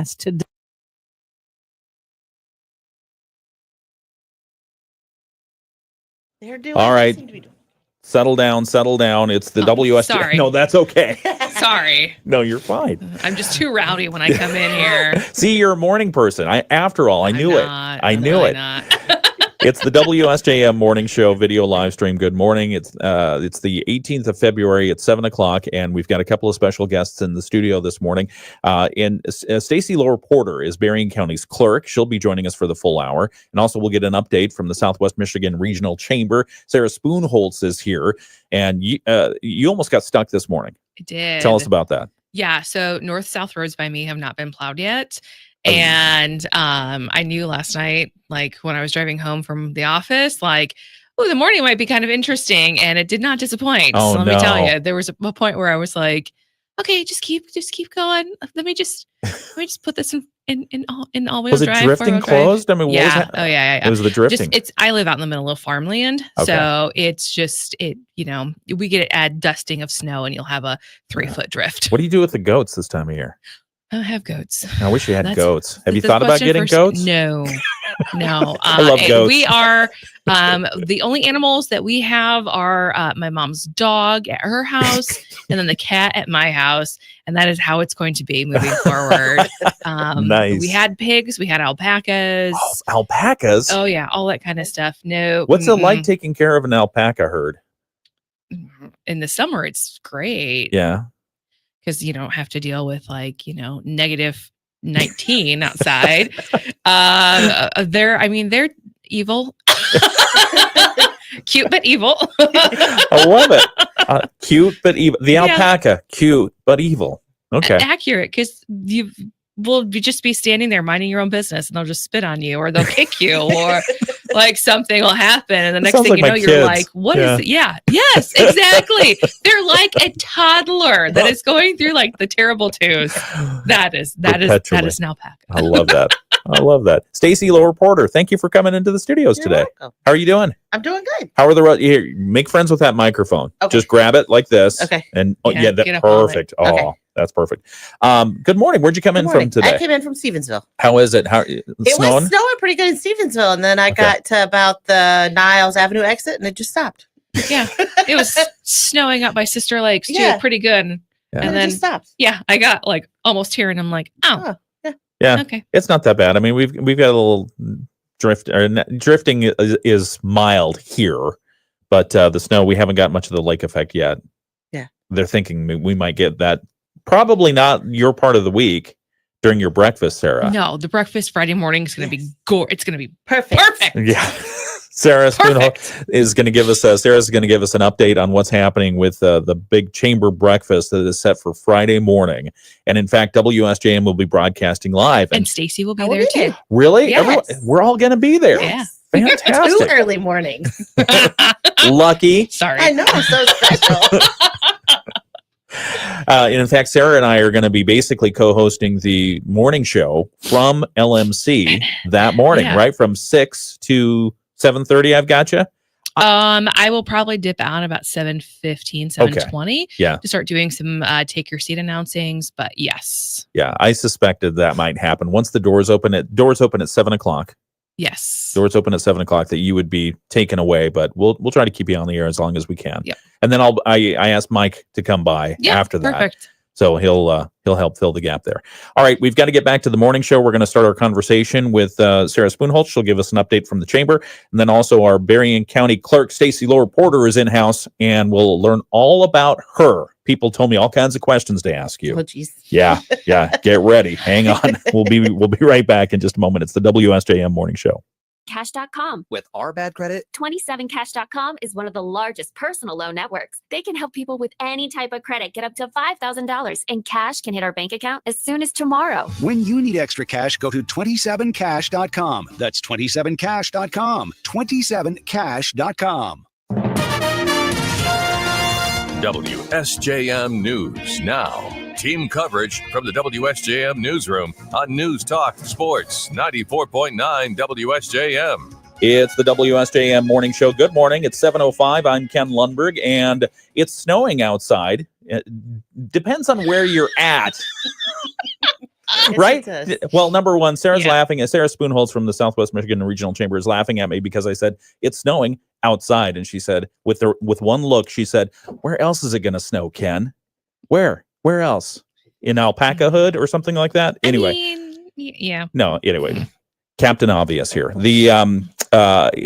today. They're doing. All right. Settle down. It's the WSJ. Sorry. No, that's okay. Sorry. No, you're fine. I'm just too rowdy when I come in here. See, you're a morning person. After all, I knew it. I knew it. Not. It's the WSJM Morning Show video live stream. Good morning. It's the 18th of February at 7 o'clock, and we've got a couple of special guests in the studio this morning. Stacy Loar-Porter is Berrien County's clerk. She'll be joining us for the full hour. And also we'll get an update from the Southwest Michigan Regional Chamber. Sarah Spoonholtz is here, and you almost got stuck this morning. I did. Tell us about that. Yeah, so north-south roads by me have not been plowed yet. And I knew last night, like when I was driving home from the office, like, oh, the morning might be kind of interesting, and it did not disappoint. Oh, so let me tell you, there was a point where I was like, okay, just keep going. Let me just put this in all-wheel was it drive. Drifting closed? I mean, what was that? Oh yeah. It was the drifting. I live out in the middle of farmland, so it's just we get a dusting of snow, and you'll have a 3-foot drift. What do you do with the goats this time of year? I don't have goats. I wish you had goats. Have you thought about getting goats? No. I love goats. We are the only animals that we have are my mom's dog at her house and then the cat at my house. And that is how it's going to be moving forward. Nice. We had pigs. We had alpacas. Oh, alpacas? Oh, yeah. All that kind of stuff. No. What's it like taking care of an alpaca herd? In the summer, it's great. Yeah. Because you don't have to deal with negative 19 outside. They're evil. Cute but evil. I love it. Cute but evil. The alpaca, cute but evil. Okay. Accurate, because you will just be standing there minding your own business, and they'll just spit on you, or they'll kick you, or like something will happen, and the next thing you know, you're like, "What is it?" Yeah. Yes, exactly. They're like a toddler that is going through like the terrible twos. That is an alpaca. I love that. I love that. Stacy Loar-Porter, thank you for coming into the studios today. Welcome. How are you doing? I'm doing good. How are the here? Make friends with that microphone. Okay. Just grab it like this. Okay. And that's get up on perfect. it. Oh, that's perfect. Good morning. Where'd you come in from today? I came in from Stevensville. How is it? It was snowing pretty good in Stevensville, and then I got to about the Niles Avenue exit, and it just stopped. Yeah, it was snowing up by Sister Lakes too, pretty good. Yeah. And it then just stopped. Yeah, I got like almost here, and I'm like, oh. Yeah. Okay. It's not that bad. I mean, we've got a little drift. Drifting is mild here, but the snow, we haven't got much of the lake effect yet. Yeah. They're thinking we might get that. Probably not your part of the week during your breakfast, Sarah. No, the breakfast Friday morning is going to be it's going to be perfect. Yeah. Sarah Spoonholtz is going to give us Sarah's going to give us an update on what's happening with the big chamber breakfast that is set for Friday morning. And in fact, WSJM will be broadcasting live. And Stacy will be there too. Really? Yes. We're all going to be there. Yeah. Fantastic. 2 early mornings. Lucky. Sorry. I know, I'm so special. In fact, Sarah and I are going to be basically co-hosting the morning show from LMC that morning, right? From 6 to 7:30. I've got you. I will probably dip out about 7:15, 7:20. Yeah. To start doing some take your seat announcings. But yes. Yeah, I suspected that might happen once the doors open. Doors open at 7 o'clock. Yes. Doors open at 7 o'clock. That you would be taken away, but we'll try to keep you on the air as long as we can. Yep. And then I asked Mike to come by after that. Perfect. So he'll help fill the gap there. All right, we've got to get back to the morning show. We're going to start our conversation with Sarah Spoonholtz. She'll give us an update from the chamber, and then also our Berrien County Clerk Stacy Loar-Porter is in house, and we'll learn all about her. People told me all kinds of questions to ask you. Oh, geez. Yeah. Get ready. Hang on. We'll be right back in just a moment. It's the WSJM Morning Show. Cash.com. With our bad credit, 27cash.com is one of the largest personal loan networks. They can help people with any type of credit get up to $5,000, and cash can hit our bank account as soon as tomorrow. when you need extra cash, go to 27cash.com. That's 27cash.com. 27cash.com. WSJM News Now. Team coverage from the WSJM Newsroom on News Talk Sports 94.9 WSJM. It's the WSJM Morning Show. Good morning. It's 7:05. I'm Ken Lundberg, and it's snowing outside. It depends on where you're at. Yes, Right? it does. Well, number one, Sarah's Yeah. laughing. Sarah Spoonholtz from the Southwest Michigan Regional Chamber is laughing at me because I said it's snowing outside, and she said with one look, she said, "Where else is it going to snow, Ken? Where else? In Alpaca Hood or something like that?" Anyway, I mean, yeah. no. Anyway, Captain Obvious here.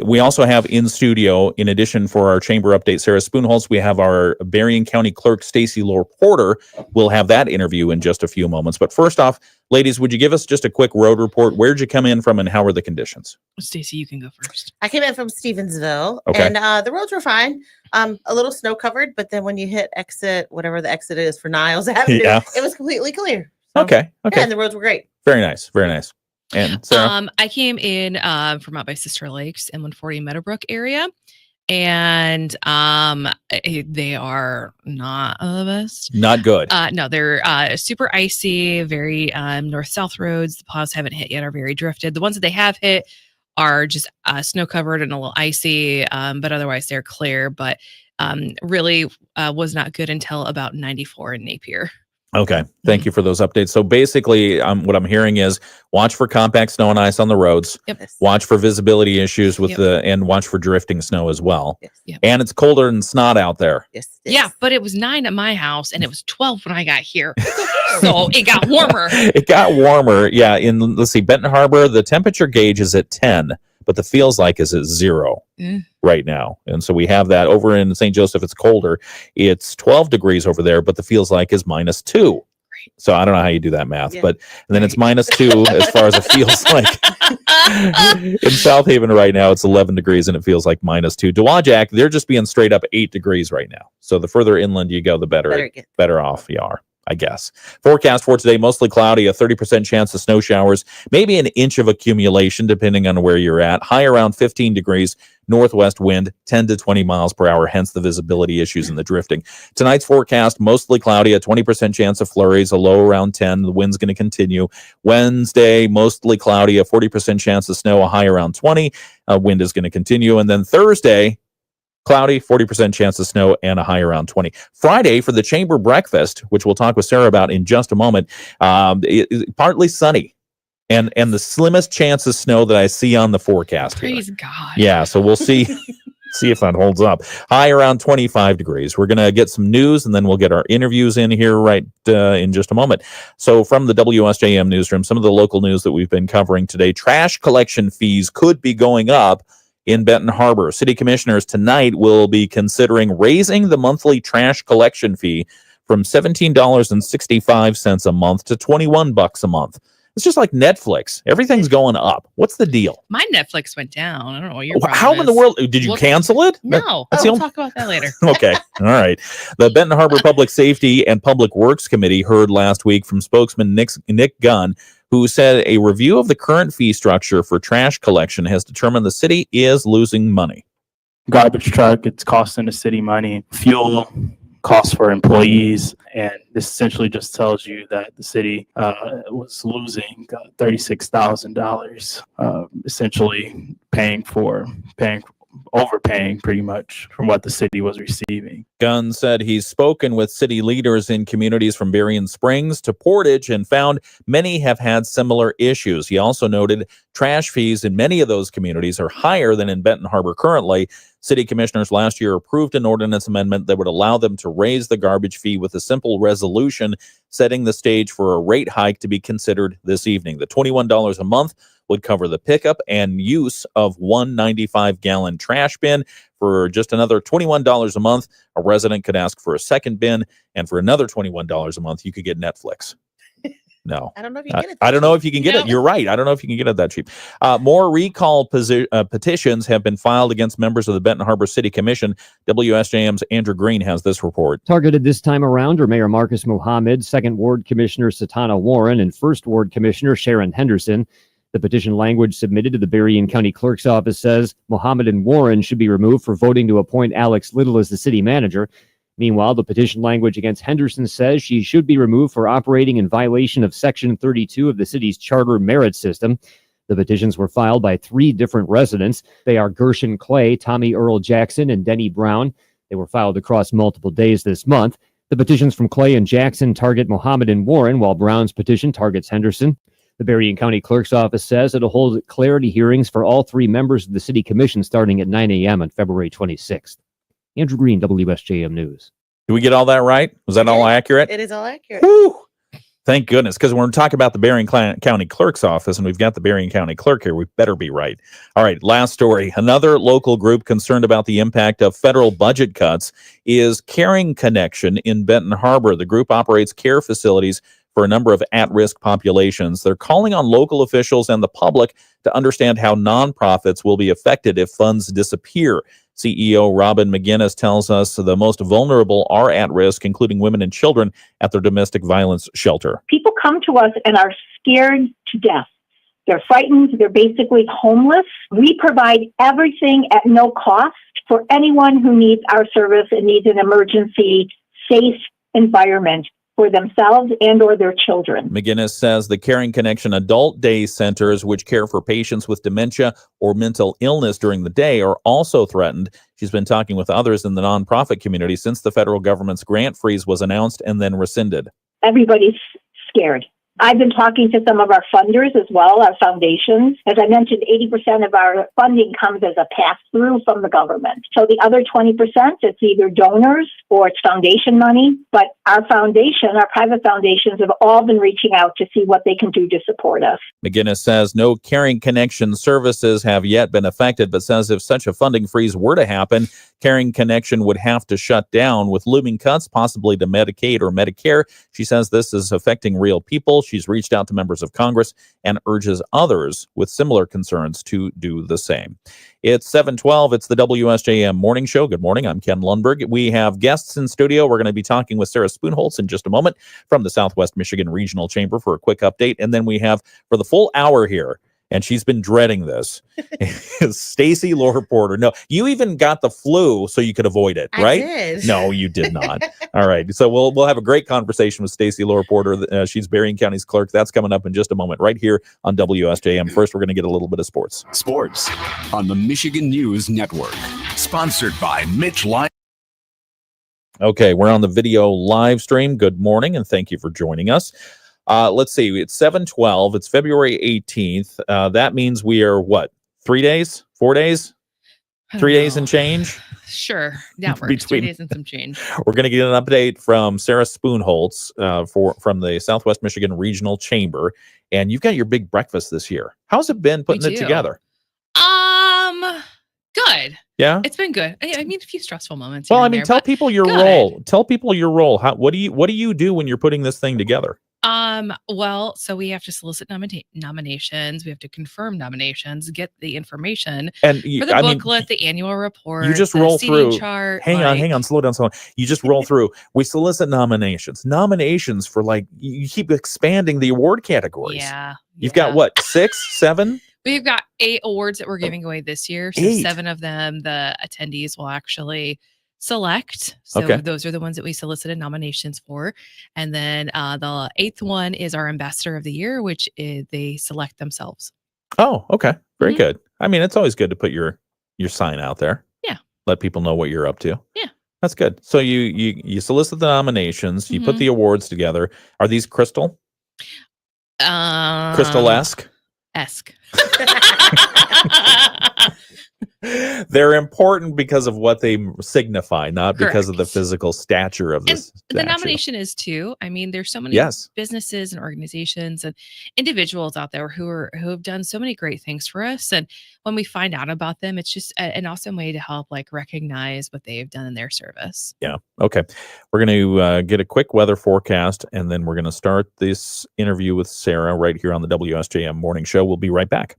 We also have in studio, in addition for our chamber update, Sarah Spoonholtz, we have our Berrien County Clerk, Stacy Loar-Porter. We'll have that interview in just a few moments. But first off, ladies, would you give us just a quick road report? Where'd you come in from and how are the conditions? Stacy, you can go first. I came in from Stevensville, Okay. and the roads were fine. A little snow covered, but then when you hit exit, whatever the exit is for Niles Avenue, Yeah. it was completely clear. So, Okay. Yeah, and the roads were great. Very nice. Very nice. And Sarah? I came in from out by Sister Lakes in 140 Meadowbrook area, and they are not the best. Not good. No, they're super icy, very north-south roads. The plows haven't hit yet, are very drifted. The ones that they have hit are just snow covered and a little icy, but otherwise they're clear. But really was not good until about 94 in Napier. Okay. Thank you for those updates. So basically, what I'm hearing is watch for compact snow and ice on the roads. Yep. Watch for visibility issues with Yep. and watch for drifting snow as well. Yes. Yep. And it's colder than snot out there. Yes. Yeah, but it was 9 at my house and it was 12 when I got here. So it got warmer. It got warmer. Yeah. Let's see, Benton Harbor, the temperature gauge is at 10, but the feels like is at 0 right now. And so we have that over in St. Joseph. It's colder. It's 12 degrees over there, but the feels like is -2. So I don't know how you do that math, Yeah. but and then it's -2 as far as it feels like. In South Haven right now, it's 11 degrees and it feels like -2. Dowagiac, they're just being straight up 8 degrees right now. So the further inland you go, the better off you are, I guess. Forecast for today, mostly cloudy, a 30% chance of snow showers, maybe an inch of accumulation depending on where you're at. High around 15 degrees, northwest wind 10 to 20 miles per hour, hence the visibility issues and the drifting. Tonight's forecast, mostly cloudy, a 20% chance of flurries, a low around 10. The wind's going to continue. Wednesday, mostly cloudy, a 40% chance of snow, a high around 20. Wind is going to continue. And then Thursday, cloudy, 40% chance of snow, and a high around 20. Friday for the chamber breakfast, which we'll talk with Sarah about in just a moment, partly sunny. And the slimmest chance of snow that I see on the forecast here. Praise God. Yeah, so we'll see if that holds up. High around 25 degrees. We're going to get some news, and then we'll get our interviews in here right in just a moment. So from the WSJM newsroom, some of the local news that we've been covering today, trash collection fees could be going up in Benton Harbor. City commissioners tonight will be considering raising the monthly trash collection fee from $17.65 a month to $21 a month. It's just like Netflix. Everything's going up. What's the deal? My Netflix went down. I don't know what your How in the world? Did you cancel it? No. That's We'll the only- talk about that later. Okay. All right. The Benton Harbor Public Safety and Public Works Committee heard last week from spokesman Nick Gunn, who said a review of the current fee structure for trash collection has determined the city is losing money. Garbage truck, it's costing the city money, fuel, costs for employees, and this essentially just tells you that the city was losing $36,000, essentially overpaying pretty much from what the city was receiving. Gunn said he's spoken with city leaders in communities from Berrien Springs to Portage and found many have had similar issues. He also noted trash fees in many of those communities are higher than in Benton Harbor currently. City commissioners last year approved an ordinance amendment that would allow them to raise the garbage fee with a simple resolution, setting the stage for a rate hike to be considered this evening. The $21 a month would cover the pickup and use of one 95-gallon trash bin. For just another $21 a month, a resident could ask for a second bin, and for another $21 a month, you could get Netflix. No. I don't know if you can get it. I don't know if you can get No. it. You're right. I don't know if you can get it that cheap. More recall petitions have been filed against members of the Benton Harbor City Commission. WSJM's Andrew Green has this report. Targeted this time around are Mayor Marcus Mohammed, 2nd Ward Commissioner Satana Warren, and 1st Ward Commissioner Sharon Henderson. The petition language submitted to the Berrien County Clerk's office says Mohammed and Warren should be removed for voting to appoint Alex Little as the city manager. Meanwhile, the petition language against Henderson says she should be removed for operating in violation of Section 32 of the city's charter merit system. The petitions were filed by 3 different residents. They are Gershon Clay, Tommy Earl Jackson, and Denny Brown. They were filed across multiple days this month. The petitions from Clay and Jackson target Mohammed and Warren, while Brown's petition targets Henderson. The Berrien County Clerk's office says it'll hold clarity hearings for all 3 members of the City Commission starting at 9 a.m. on February 26th. Andrew Green, WSJM News. Did we get all that right? Was that all accurate? It is all accurate. Woo! Thank goodness, because when we're talking about the Berrien County Clerk's office, and we've got the Berrien County Clerk here, we better be right. All right, last story. Another local group concerned about the impact of federal budget cuts is Caring Connection in Benton Harbor. The group operates care facilities for a number of at-risk populations. They're calling on local officials and the public to understand how nonprofits will be affected if funds disappear. CEO Robin McGinnis tells us the most vulnerable are at risk, including women and children at their domestic violence shelter. People come to us and are scared to death. They're frightened. They're basically homeless. We provide everything at no cost for anyone who needs our service and needs an emergency, safe environment for themselves and or their children. McGinnis says the Caring Connection adult day centers, which care for patients with dementia or mental illness during the day, are also threatened. She's been talking with others in the nonprofit community since the federal government's grant freeze was announced and then rescinded. Everybody's scared. I've been talking to some of our funders as well, our foundations. As I mentioned, 80% of our funding comes as a pass-through from the government. So the other 20%, it's either donors or it's foundation money. But our foundation, our private foundations, have all been reaching out to see what they can do to support us. McGinnis says no Caring Connection services have yet been affected, but says if such a funding freeze were to happen, Caring Connection would have to shut down with looming cuts, possibly to Medicaid or Medicare. She says this is affecting real people. She's reached out to members of Congress and urges others with similar concerns to do the same. It's 7:12. It's the WSJM Morning Show. Good morning. I'm Ken Lundberg. We have guests in studio. We're going to be talking with Sarah Spoonholtz in just a moment from the Southwest Michigan Regional Chamber for a quick update. And then we have, for the full hour here, and she's been dreading this, Stacy Loar-Porter. No, you even got the flu so you could avoid it, right? I did. No, you did not. All right. So we'll have a great conversation with Stacy Loar-Porter. She's Berrien County's clerk. That's coming up in just a moment right here on WSJM. First, we're going to get a little bit of sports. Sports on the Michigan News Network. Sponsored by Mitch Lyon. Okay, we're on the video live stream. Good morning, and thank you for joining us. Let's see, it's 7:12. It's February 18th. That means we are, what, 3 days? 4 days? 3 days and change? Sure. That works. 3 days and some change. We're going to get an update from Sarah Spoonholtz from the Southwest Michigan Regional Chamber. And you've got your big breakfast this year. How's it been putting it together? Good. Yeah, it's been good. I mean, a few stressful moments. Well, I mean, tell people your role. Tell people your role. What do you do when you're putting this thing together? Well, so we have to solicit nominations. We have to confirm nominations, get the information and for the booklet, the annual report. You just roll through. Chart, hang on, slow down. You just roll through. We solicit nominations for you keep expanding the award categories. Yeah. You've got what, 6, 7? We've got 8 awards that we're giving away this year. So 8. 7 of them, the attendees will actually select. So those are the ones that we solicited nominations for. And then the 8th one is our ambassador of the year, which is they select themselves. Oh, okay. Very good. I mean, it's always good to put your sign out there. Yeah. Let people know what you're up to. Yeah. That's good. So you solicit the nominations, you put the awards together. Are these crystal? Crystal-esque? Esque. They're important because of what they signify, not because of the physical stature of this. And the nomination is too. I mean, there's so many businesses and organizations and individuals out there who have done so many great things for us. And when we find out about them, it's just an awesome way to help recognize what they've done in their service. Yeah. Okay. We're going to get a quick weather forecast, and then we're going to start this interview with Sarah right here on the WSJM Morning Show. We'll be right back.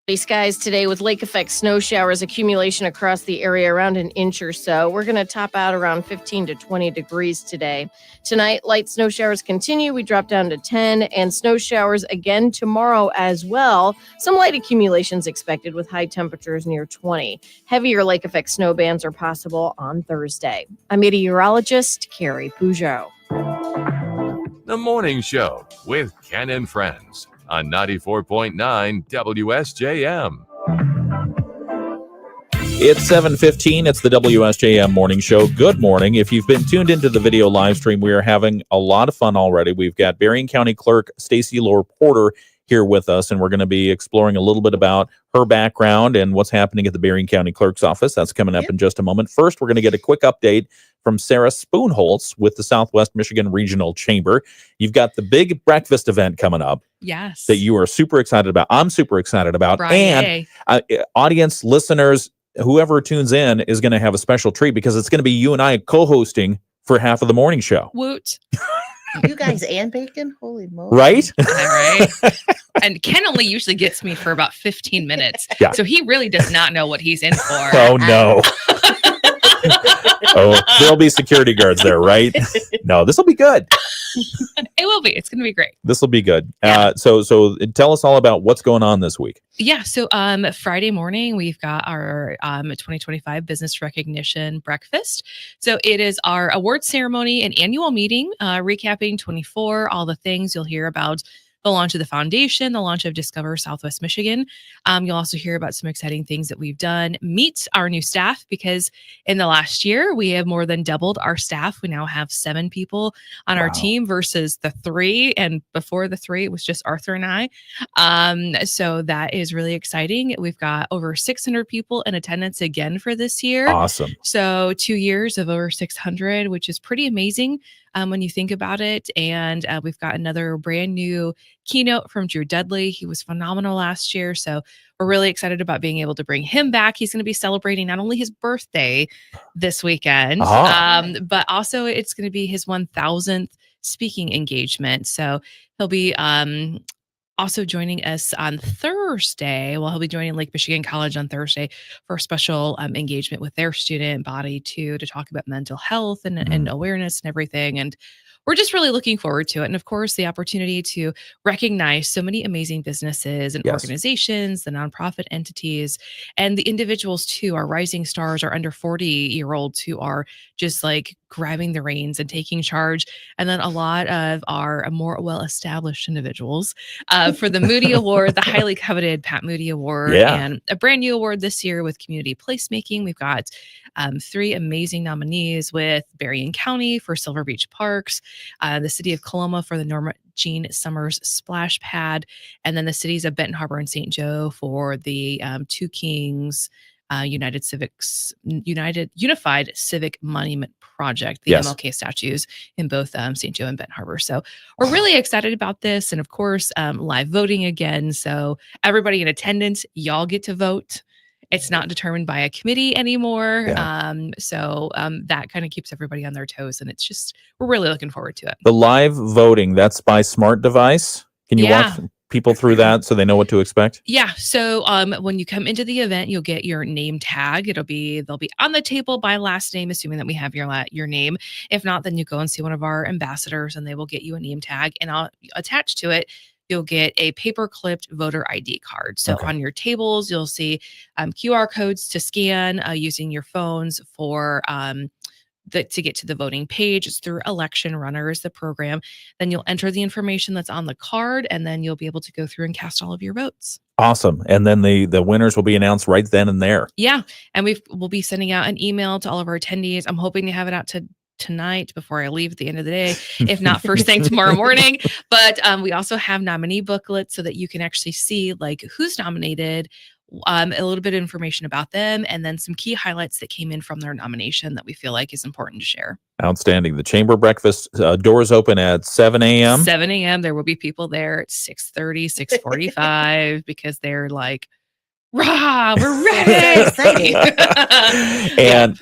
Skies today with lake effect snow showers accumulation across the area around an inch or so. We're going to top out around 15 to 20 degrees today. Tonight, light snow showers continue. We drop down to 10 and snow showers again tomorrow as well. Some light accumulations expected with high temperatures near 20. Heavier lake effect snow bands are possible on Thursday. I'm meteorologist Carrie Peugeot. The Morning Show with Ken and Friends on 94.9 WSJM. It's 7:15. It's the WSJM Morning Show. Good morning. If you've been tuned into the video live stream, we are having a lot of fun already. We've got Berrien County Clerk Stacy Loar-Porter here with us, and we're going to be exploring a little bit about her background and what's happening at the Berrien County Clerk's office. That's coming up in just a moment. First, we're going to get a quick update from Sarah Spoonholtz with the Southwest Michigan Regional Chamber. You've got the big breakfast event coming up. Yes. That you are super excited about. I'm super excited about. Friday. And audience, listeners, whoever tunes in is going to have a special treat because it's going to be you and I co-hosting for half of the morning show. Woot. You guys and bacon? Holy moly. Right? Right. And Ken only usually gets me for about 15 minutes. Yeah. So he really does not know what he's in for. Oh, no. Oh, there'll be security guards there, right? No, this will be good. It will be. It's going to be great. This will be good. Yeah. So tell us all about what's going on this week. Yeah. So Friday morning, we've got our 2025 Business Recognition Breakfast. So it is our award ceremony and annual meeting, recapping 24, all the things you'll hear about. The launch of the foundation, the launch of Discover Southwest Michigan. You'll also hear about some exciting things that we've done. Meet our new staff because in the last year, we have more than doubled our staff. We now have 7 people on our team versus the 3. And before the 3, it was just Arthur and I. So that is really exciting. We've got over 600 people in attendance again for this year. Awesome. So 2 years of over 600, which is pretty amazing. When you think about it. And we've got another brand new keynote from Drew Dudley. He was phenomenal last year. So we're really excited about being able to bring him back. He's going to be celebrating not only his birthday this weekend, but also it's going to be his 1000th speaking engagement. So he'll be also joining us on Thursday. Well, he'll be joining Lake Michigan College on Thursday for a special engagement with their student body to talk about mental health and awareness and everything. And we're just really looking forward to it. And of course, the opportunity to recognize so many amazing businesses and organizations, the nonprofit entities, and the individuals too, our rising stars, our under 40-year-olds who are just like grabbing the reins and taking charge. And then a lot of our more well-established individuals for the Moody Award, the highly coveted Pat Moody Award, and a brand new award this year with community placemaking. We've got 3 amazing nominees with Berrien County for Silver Beach Parks, the city of Coloma for the Norma Jean Summers Splash Pad, and then the cities of Benton Harbor and St. Joe for the Two Kings Unified Civic Monument Project, the MLK statues in both St. Joe and Benton Harbor. So we're really excited about this. And of course, live voting again. So everybody in attendance, y'all get to vote. It's not determined by a committee anymore. So that kind of keeps everybody on their toes. And it's just, we're really looking forward to it. The live voting, that's by smart device. Can you walk people through that so they know what to expect? Yeah. So when you come into the event, you'll get your name tag. They'll be on the table by last name, assuming that we have your name. If not, then you go and see one of our ambassadors and they will get you a name tag. And I'll attach to it, you'll get a paper clipped voter ID card. So on your tables, you'll see QR codes to scan using your phones for to get to the voting page. It's through Election Runners, the program. Then you'll enter the information that's on the card, and then you'll be able to go through and cast all of your votes. Awesome. And then the winners will be announced right then and there. Yeah. And we'll be sending out an email to all of our attendees. I'm hoping to have it out tonight before I leave at the end of the day, if not first thing tomorrow morning. But we also have nominee booklets so that you can actually see like who's nominated, a little bit of information about them, and then some key highlights that came in from their nomination that we feel like is important to share. Outstanding. The chamber breakfast doors open at 7 a.m. 7 a.m. There will be people there at 6:30, 6:45 because they're like, rah, we're ready.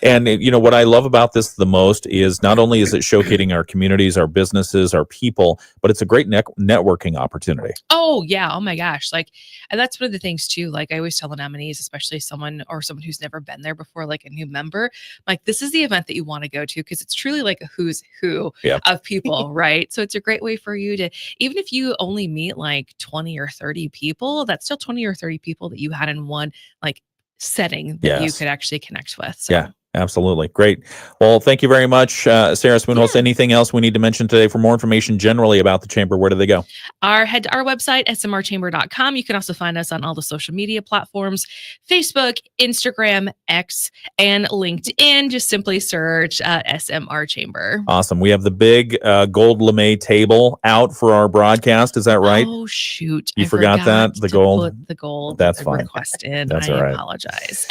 And you know what I love about this the most is not only is it showcasing our communities, our businesses, our people, but it's a great networking opportunity. Oh yeah. Oh my gosh. Like, and that's one of the things too. Like I always tell the nominees, especially someone who's never been there before, like a new member, like this is the event that you want to go to because it's truly like a who's who of people, right? So it's a great way for you to, even if you only meet like 20 or 30 people, that's still 20 or 30 people that you had in one like setting that you could actually connect with. So. Yeah. Absolutely. Great. Well, thank you very much, Sarah Spoonholtz. Anything else we need to mention today? For more information generally about the chamber, where do they go? Head to our website, smrchamber.com. You can also find us on all the social media platforms, Facebook, Instagram, X, and LinkedIn. Just simply search SMR Chamber. Awesome. We have the big gold lame table out for our broadcast. Is that right? Oh, shoot. You forgot that? The to gold? Put the gold That's fine. request in. That's I all right. apologize.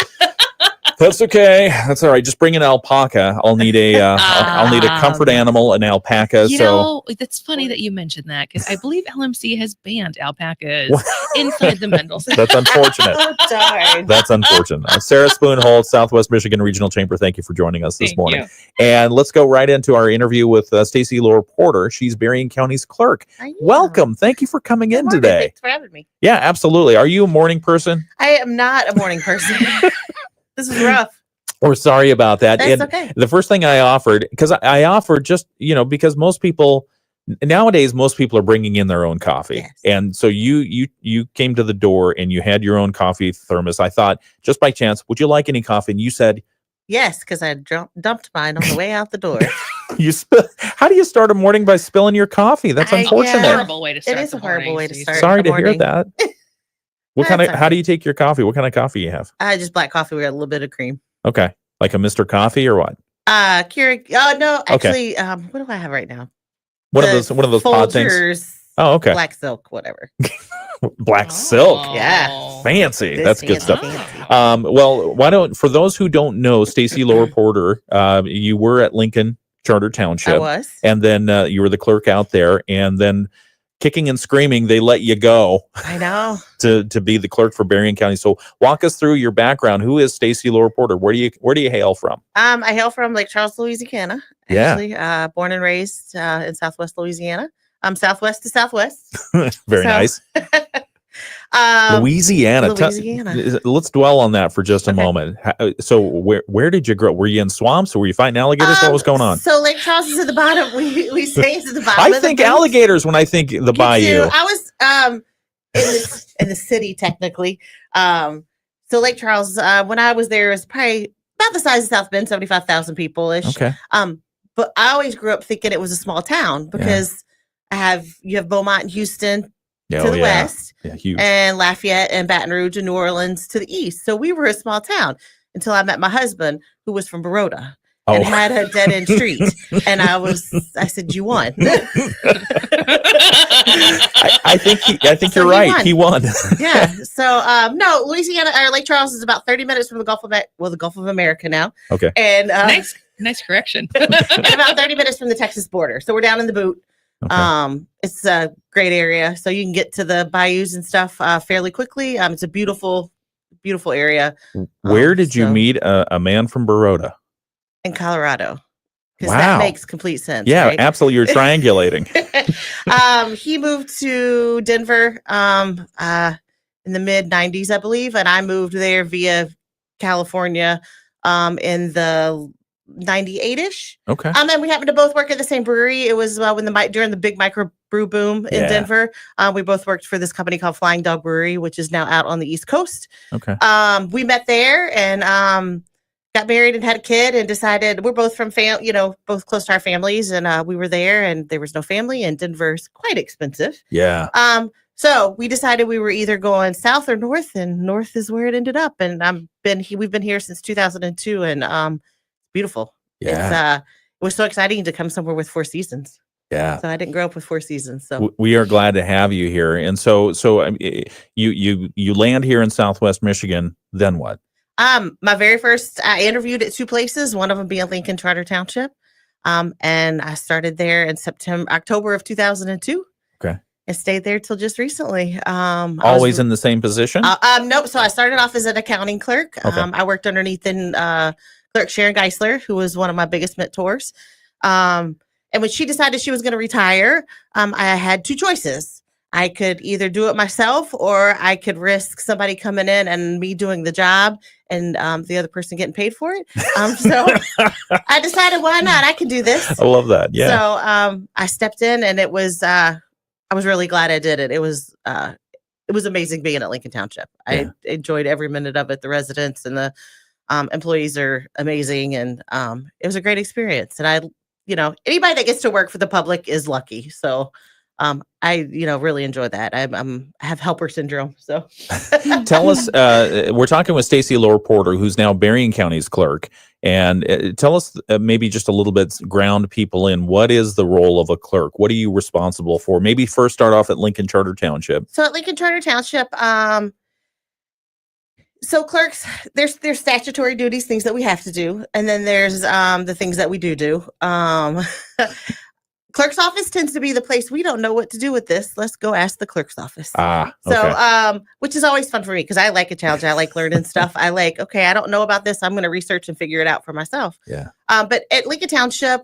That's okay. That's all right. Just bring an alpaca. I'll need I'll need a comfort animal, an alpaca. You know, it's funny that you mentioned that because I believe LMC has banned alpacas inside the Mendelssohn. That's unfortunate. Oh, darn. That's unfortunate. Sarah Spoonholtz, Southwest Michigan Regional Chamber. Thank you for joining us this Thank morning. you. And let's go right into our interview with Stacy Loar-Porter. She's Berrien County's clerk. Welcome. Thank you for coming in today. Thanks for having me. Yeah, absolutely. Are you a morning person? I am not a morning person. This is rough. We're sorry about that. That's And okay. the first thing I offered, because I offered just, because most people nowadays, most people are bringing in their own coffee. Yes. And so you came to the door and you had your own coffee thermos. I thought, just by chance, would you like any coffee? And you said, yes, because I dumped mine on the way out the door. How do you start a morning by spilling your coffee? That's unfortunate. Horrible way to start. It is a horrible way to start. Sorry the to hear morning. that. How do you take your coffee? What kind of coffee you have? Just black coffee with a little bit of cream. Okay. Like a Mr. Coffee or what? Keurig. Oh no, Okay. actually, what do I have right now? One of those pod things. Folgers, Oh, okay. Black silk, whatever. Black silk. Yeah. Fancy. This That's good fancy, stuff. fancy. Well, for those who don't know, Stacy Loar-Porter, you were at Lincoln Charter Township. I was. And then you were the clerk out there, and then kicking and screaming, they let you go I know. to be the clerk for Berrien County. So walk us through your background. Who is Stacy Loar-Porter? Where do you hail from? I hail from Lake Charles, Louisiana. Yeah. Actually, born and raised in Southwest Louisiana. Southwest to Southwest. Very nice. Louisiana. Let's dwell on that for just a moment. So where did you grow? Were you in swamps or were you fighting alligators? What was going on? So Lake Charles is at the bottom. We stay at the bottom. I think alligators when I think the bayou. I was in the city technically. So Lake Charles, when I was there, was probably about the size of South Bend, 75,000 people ish. Okay. But I always grew up thinking it was a small town because you have Beaumont and Houston to the west, huge. and Lafayette and Baton Rouge and New Orleans to the east. So we were a small town until I met my husband, who was from Baroda. And had a dead end street, and I said, "You won." I think you're right. He won. Yeah. So no, Louisiana or Lake Charles is about 30 minutes from the Gulf of America now. Okay. And nice correction. and about 30 minutes from the Texas border. So we're down in the boot. Okay. It's a great area, so you can get to the bayous and stuff fairly quickly. It's a beautiful area. Where did you meet a man from Baroda? In Colorado. Because Wow. that makes complete sense. Yeah, right? absolutely. You're triangulating. He moved to Denver in the mid 90s, I believe, and I moved there via California in the 98-ish. Okay. And we happened to both work at the same brewery. It was during the big microbrew boom in Denver. We both worked for this company called Flying Dog Brewery, which is now out on the East Coast. Okay. We met there and got married and had a kid and decided we're both from both close to our families, and we were there and there was no family, and Denver's quite expensive. Yeah. So we decided we were either going south or north, and north is where it ended up. And we've been here since 2002, and beautiful. Yeah. It was so exciting to come somewhere with 4 seasons. Yeah. So I didn't grow up with 4 seasons. So We are glad to have you here. And so you land here in Southwest Michigan. Then what? My very first, I interviewed at 2 places, one of them being Lincoln Charter Township. And I started there in October of 2002. Okay. And stayed there till just recently. Always in the same position? Nope. So I started off as an accounting clerk. Okay. I worked underneath Clerk Sharon Geisler, who was one of my biggest mentors. And when she decided she was going to retire, I had 2 choices. I could either do it myself, or I could risk somebody coming in and me doing the job and the other person getting paid for it. So I decided, why not? I can do this. I love that. Yeah. So I stepped in, and it was I was really glad I did it. It was amazing being at Lincoln Township. I enjoyed every minute of it. The residents and the Employees are amazing, and it was a great experience. And anybody that gets to work for the public is lucky. So I really enjoy that. I have helper syndrome. So tell us, we're talking with Stacy Loar-Porter, who's now Berrien County's clerk. And tell us maybe just a little bit, ground people in, what is the role of a clerk? What are you responsible for? Maybe first start off at Lincoln Charter Township. So at Lincoln Charter Township, so clerks, there's statutory duties, things that we have to do. And then there's the things that we do. Clerk's office tends to be the place we don't know what to do with this. Let's go ask the clerk's office. Okay. So, which is always fun for me because I like a challenge. I like learning stuff. I don't know about this. I'm going to research and figure it out for myself. Yeah. But at Lincoln Township,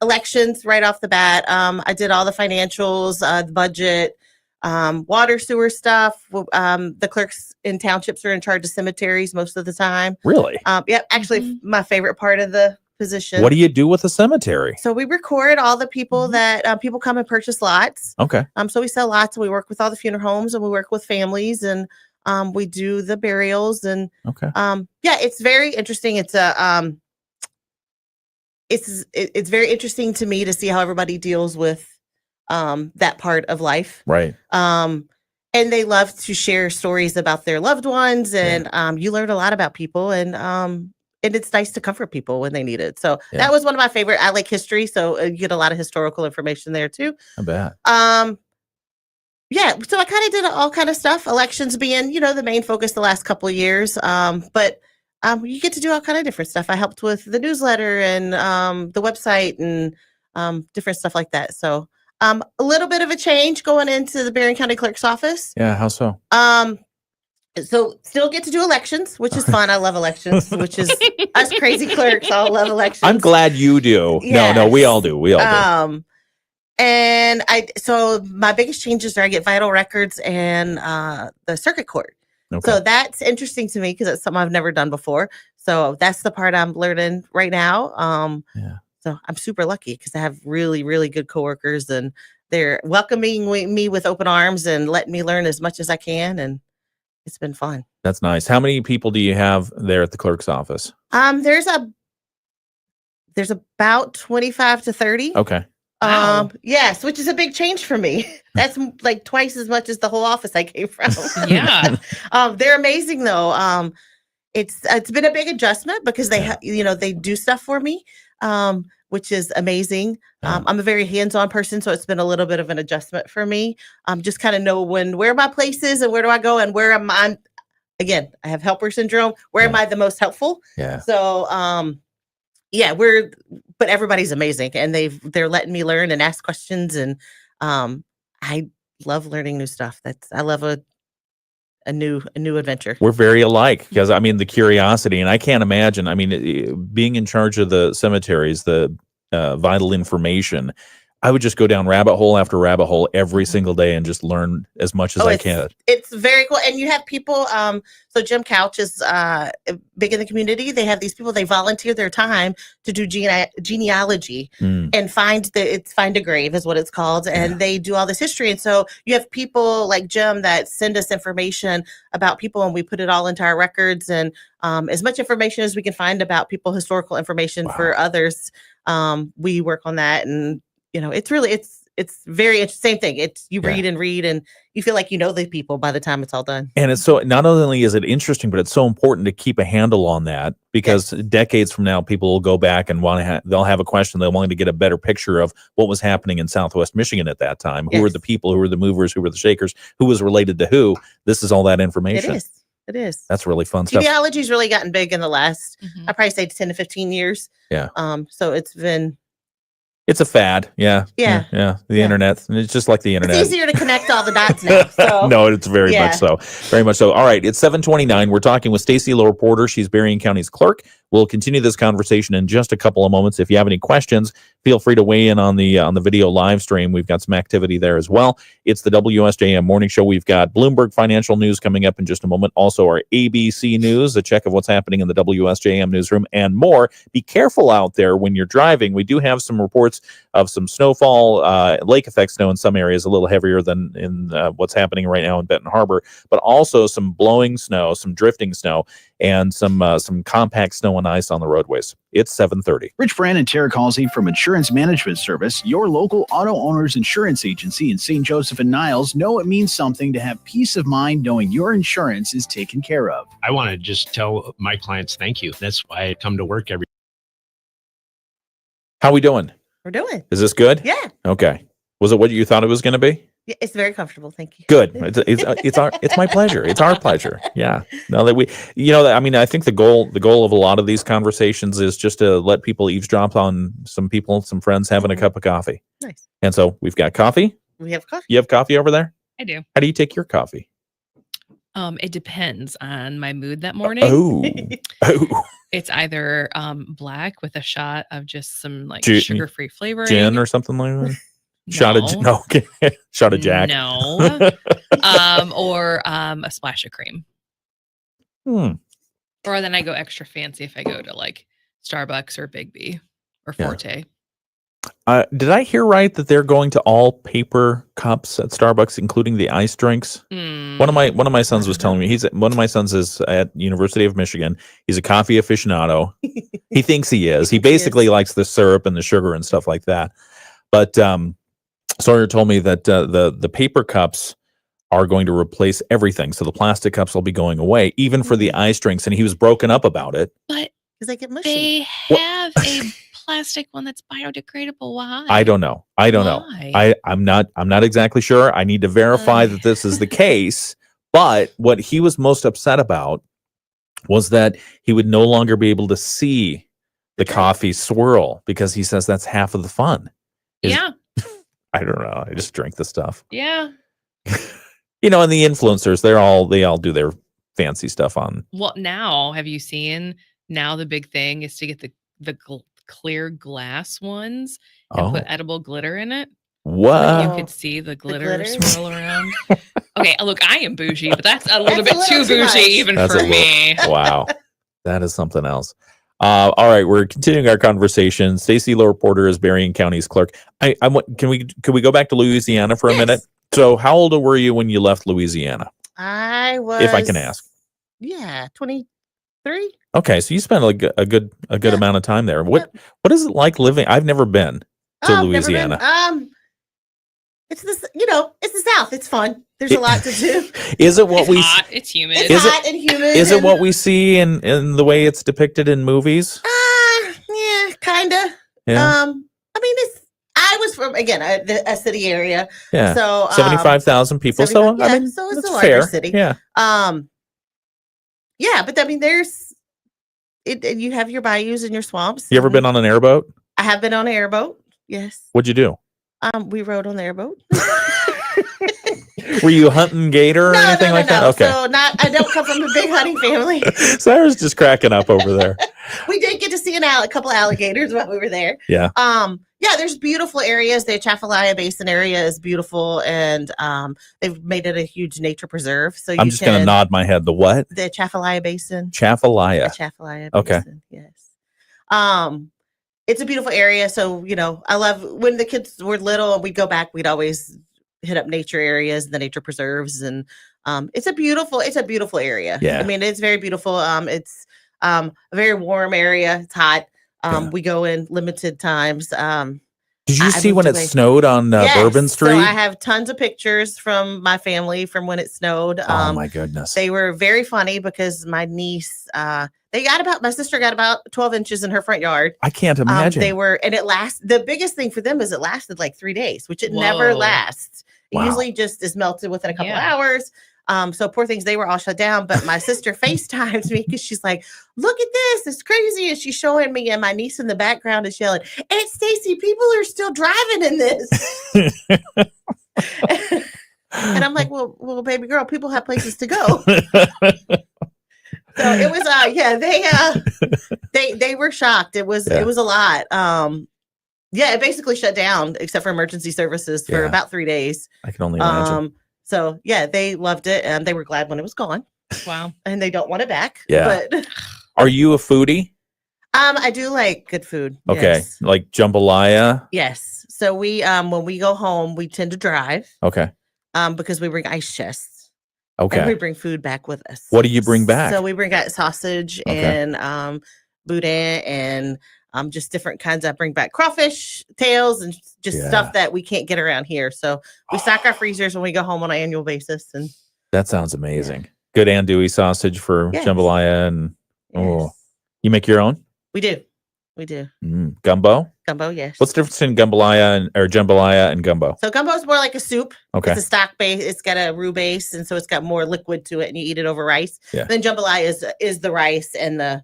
elections right off the bat, I did all the financials, the budget, water, sewer stuff. The clerks in townships are in charge of cemeteries most of the time. Really? Yep. Actually, my favorite part of the position. What do you do with a cemetery? So we record all the people that people come and purchase lots. Okay. So we sell lots, and we work with all the funeral homes, and we work with families, and we do the burials, and okay. It's very interesting. It's it's very interesting to me to see how everybody deals with that part of life. Right. And they love to share stories about their loved ones, and you learn a lot about people, and it's nice to comfort people when they need it. So that was one of my favorite. I like history, so you get a lot of historical information there too. I bet. So I kind of did all kind of stuff. Elections being, the main focus the last couple of years. But you get to do all kind of different stuff. I helped with the newsletter and the website and different stuff like that. So a little bit of a change going into the Berrien County Clerk's office. Yeah, how so? So still get to do elections, which is fun. I love elections, which is us crazy clerks all love elections. I'm glad you do. Yes. No, we all do. We all do. And so my biggest changes are I get vital records and the circuit court. Okay. So that's interesting to me because it's something I've never done before. So that's the part I'm learning right now. So I'm super lucky because I have really, really good coworkers, and they're welcoming me with open arms and letting me learn as much as I can. And it's been fun. That's nice. How many people do you have there at the clerk's office? There's about 25 to 30. Okay. Wow. Yes, which is a big change for me. That's like twice as much as the whole office I came from. Yeah. They're amazing though. It's been a big adjustment because they do stuff for me, which is amazing. I'm a very hands-on person, so it's been a little bit of an adjustment for me. Just kind of know where my place is and where do I go and where am I. Again, I have helper syndrome. Where am I the most helpful? Yeah. So, but everybody's amazing, and they're letting me learn and ask questions, and I love learning new stuff. I love a new adventure. We're very alike because the curiosity, and I can't imagine. Being in charge of the cemeteries, the vital information, I would just go down rabbit hole after rabbit hole every single day and just learn as much as I can. It's very cool. And you have people, so Jim Couch is big in the community. They have these people, they volunteer their time to do genealogy and find a grave is what it's called. And they do all this history. And so you have people like Jim that send us information about people, and we put it all into our records, and as much information as we can find about people, historical information for others. We work on that, and it's very interesting. Same thing. Read and read, and you feel like you know the people by the time it's all done. And it's so, not only is it interesting, but it's so important to keep a handle on that, because decades from now, people will go back and they'll have a question. They'll want to get a better picture of what was happening in Southwest Michigan at that time. Who were the people? Who were the movers? Who were the shakers? Who was related to who? This is all that information. It is. That's really fun stuff. Genealogy's really gotten big in the last, I'd probably say 10 to 15 years. Yeah. So it's a fad. Yeah. The internet. And it's just like the internet. It's easier to connect all the dots now. So. No, it's very much so. Very much so. All right. It's 7:29. We're talking with Stacy Loar-Porter. She's Berrien County's clerk. We'll continue this conversation in just a couple of moments. If you have any questions, feel free to weigh in on the video live stream. We've got some activity there as well. It's the WSJM Morning Show. We've got Bloomberg Financial News coming up in just a moment. Also, our ABC News, a check of what's happening in the WSJM newsroom, and more. Be careful out there when you're driving. We do have some reports of some snowfall, lake effect snow in some areas, a little heavier than in what's happening right now in Benton Harbor, but also some blowing snow, some drifting snow, and some compact snow and ice on the roadways. It's 7:30. Rich Brand and Tara Causey from Insurance Management Service, your local auto owner's insurance agency in St. Joseph and Niles, know it means something to have peace of mind knowing your insurance is taken care of. I want to just tell my clients thank you. That's why I come to work every day. How we doing? We're doing. Is this good? Yeah. Okay. Was it what you thought it was going to be? Yeah, it's very comfortable. Thank you. Good. It's my pleasure. It's our pleasure. Yeah. Now that we, I mean, I think the goal of a lot of these conversations is just to let people eavesdrop on some people, some friends having a cup of coffee. Nice. And so we've got coffee. We have coffee. You have coffee over there? I do. How do you take your coffee? It depends on my mood that morning. Oh. It's either black with a shot of just some like Gin- sugar-free flavoring. Gin or something like that? No. Shot of Jack. No. Or a splash of cream. Or then I go extra fancy if I go to like Starbucks or Big B or Forte. Did I hear right that they're going to all paper cups at Starbucks, including the ice drinks? One of my sons was telling me one of my sons is at University of Michigan. He's a coffee aficionado. He thinks he is. He basically likes the syrup and the sugar and stuff like that. But Sawyer told me that the paper cups are going to replace everything. So the plastic cups will be going away, even for the ice drinks. And he was broken up about it. But because they get mushy. They have a plastic one that's biodegradable. Why? I don't know. I'm not exactly sure. I need to verify that this is the case. But what he was most upset about was that he would no longer be able to see the coffee swirl because he says that's half of the fun. Yeah. I don't know. I just drink the stuff. Yeah. And the influencers, they all do their fancy stuff on. Well, now have you seen? Now the big thing is to get the clear glass ones and put edible glitter in it. What? You could see the glitter swirl around. Okay, look, I am bougie, but that's a little bit too bougie even for me. Wow, that is something else. All right, we're continuing our conversation. Stacy Loar-Porter is Berrien County's clerk. Can we go back to Louisiana for a minute? So, how old were you when you left Louisiana? I was, if I can ask. Yeah, 23. Okay, so you spent a good amount of time there. What is it like living? I've never been to Louisiana. It's the South. It's fun. There's a lot to do. Is it what it's we? Hot. It's humid. It's hot and humid. Is it what we see in the way it's depicted in movies? Yeah, kind of. Yeah. I mean, I was from a city area. Yeah. So 75,000 people. So it's a larger fair. city. Yeah. Yeah, but I mean, there's it. You have your bayous and your swamps. You ever been on an airboat? I have been on an airboat. Yes. What'd you do? We rode on the airboat. Were you hunting gator or anything like that? Okay. So I don't come from a big hunting family. Sarah's just cracking up over there. We did get to see a couple alligators while we were there. Yeah. Yeah, there's beautiful areas. The Atchafalaya Basin area is beautiful, and they've made it a huge nature preserve. So I'm just going to nod my head. The what? The Atchafalaya Basin. Atchafalaya. Atchafalaya Basin. Okay. Yes. It's a beautiful area. So, I love when the kids were little and we'd go back, we'd always hit up nature areas, the nature preserves. And it's a beautiful area. Yeah. I mean, it's very beautiful. It's a very warm area. It's hot. We go in limited times. Did you see when it snowed on Bourbon Street? So I have tons of pictures from my family from when it snowed. Oh my goodness. They were very funny because my niece, my sister got about 12 inches in her front yard. I can't imagine. The biggest thing for them is it lasted like 3 days, which it never lasts. It usually just is melted within a couple hours. So poor things, they were all shut down. But my sister FaceTimes me because she's like, look at this, it's crazy. And she's showing me, and my niece in the background is yelling, Aunt Stacy, people are still driving in this. And I'm like, well, baby girl, people have places to go. So it was, They were shocked. It was a lot. It basically shut down except for emergency services for about 3 days. I can only imagine. So they loved it and they were glad when it was gone. Wow. And they don't want it back. Yeah. But are you a foodie? I do like good food. Okay. Yes. Like jambalaya? Yes. So we when we go home, we tend to drive. Okay. Because we bring ice chests. Okay. And we bring food back with us. What do you bring back? So we bring out sausage and boudin and just different kinds. I bring back crawfish tails and just stuff that we can't get around here. So we stock our freezers when we go home on an annual basis. And that sounds amazing. Good andouille sausage for jambalaya and you make your own? We do. Gumbo? Gumbo, yes. What's the difference in jambalaya and gumbo? So gumbo is more like a soup. Okay. It's a stock base. It's got a roux base, and so it's got more liquid to it, and you eat it over rice. Yeah. Then jambalaya is the rice and the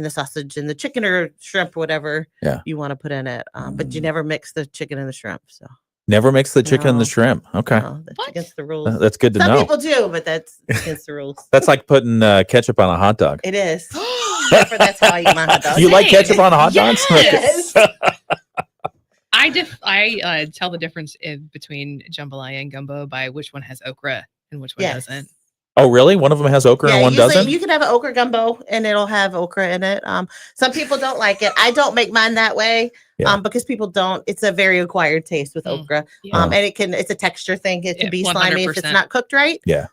sausage and the chicken or shrimp, whatever you want to put in it. But you never mix the chicken and the shrimp. So never mix the chicken and the shrimp. Okay. No, that's against the rules. That's good to know. Some people do, but that's against the rules. That's like putting ketchup on a hot dog. It is. That's how I eat my hot dogs. You like ketchup on hot dogs? Yes. I tell the difference between jambalaya and gumbo by which one has okra and which one doesn't. Oh, really? One of them has okra and one doesn't? You can have an okra gumbo and it'll have okra in it. Some people don't like it. I don't make mine that way because people don't. It's a very acquired taste with okra. And it's a texture thing. It can be slimy 100%. If it's not cooked right. Yeah.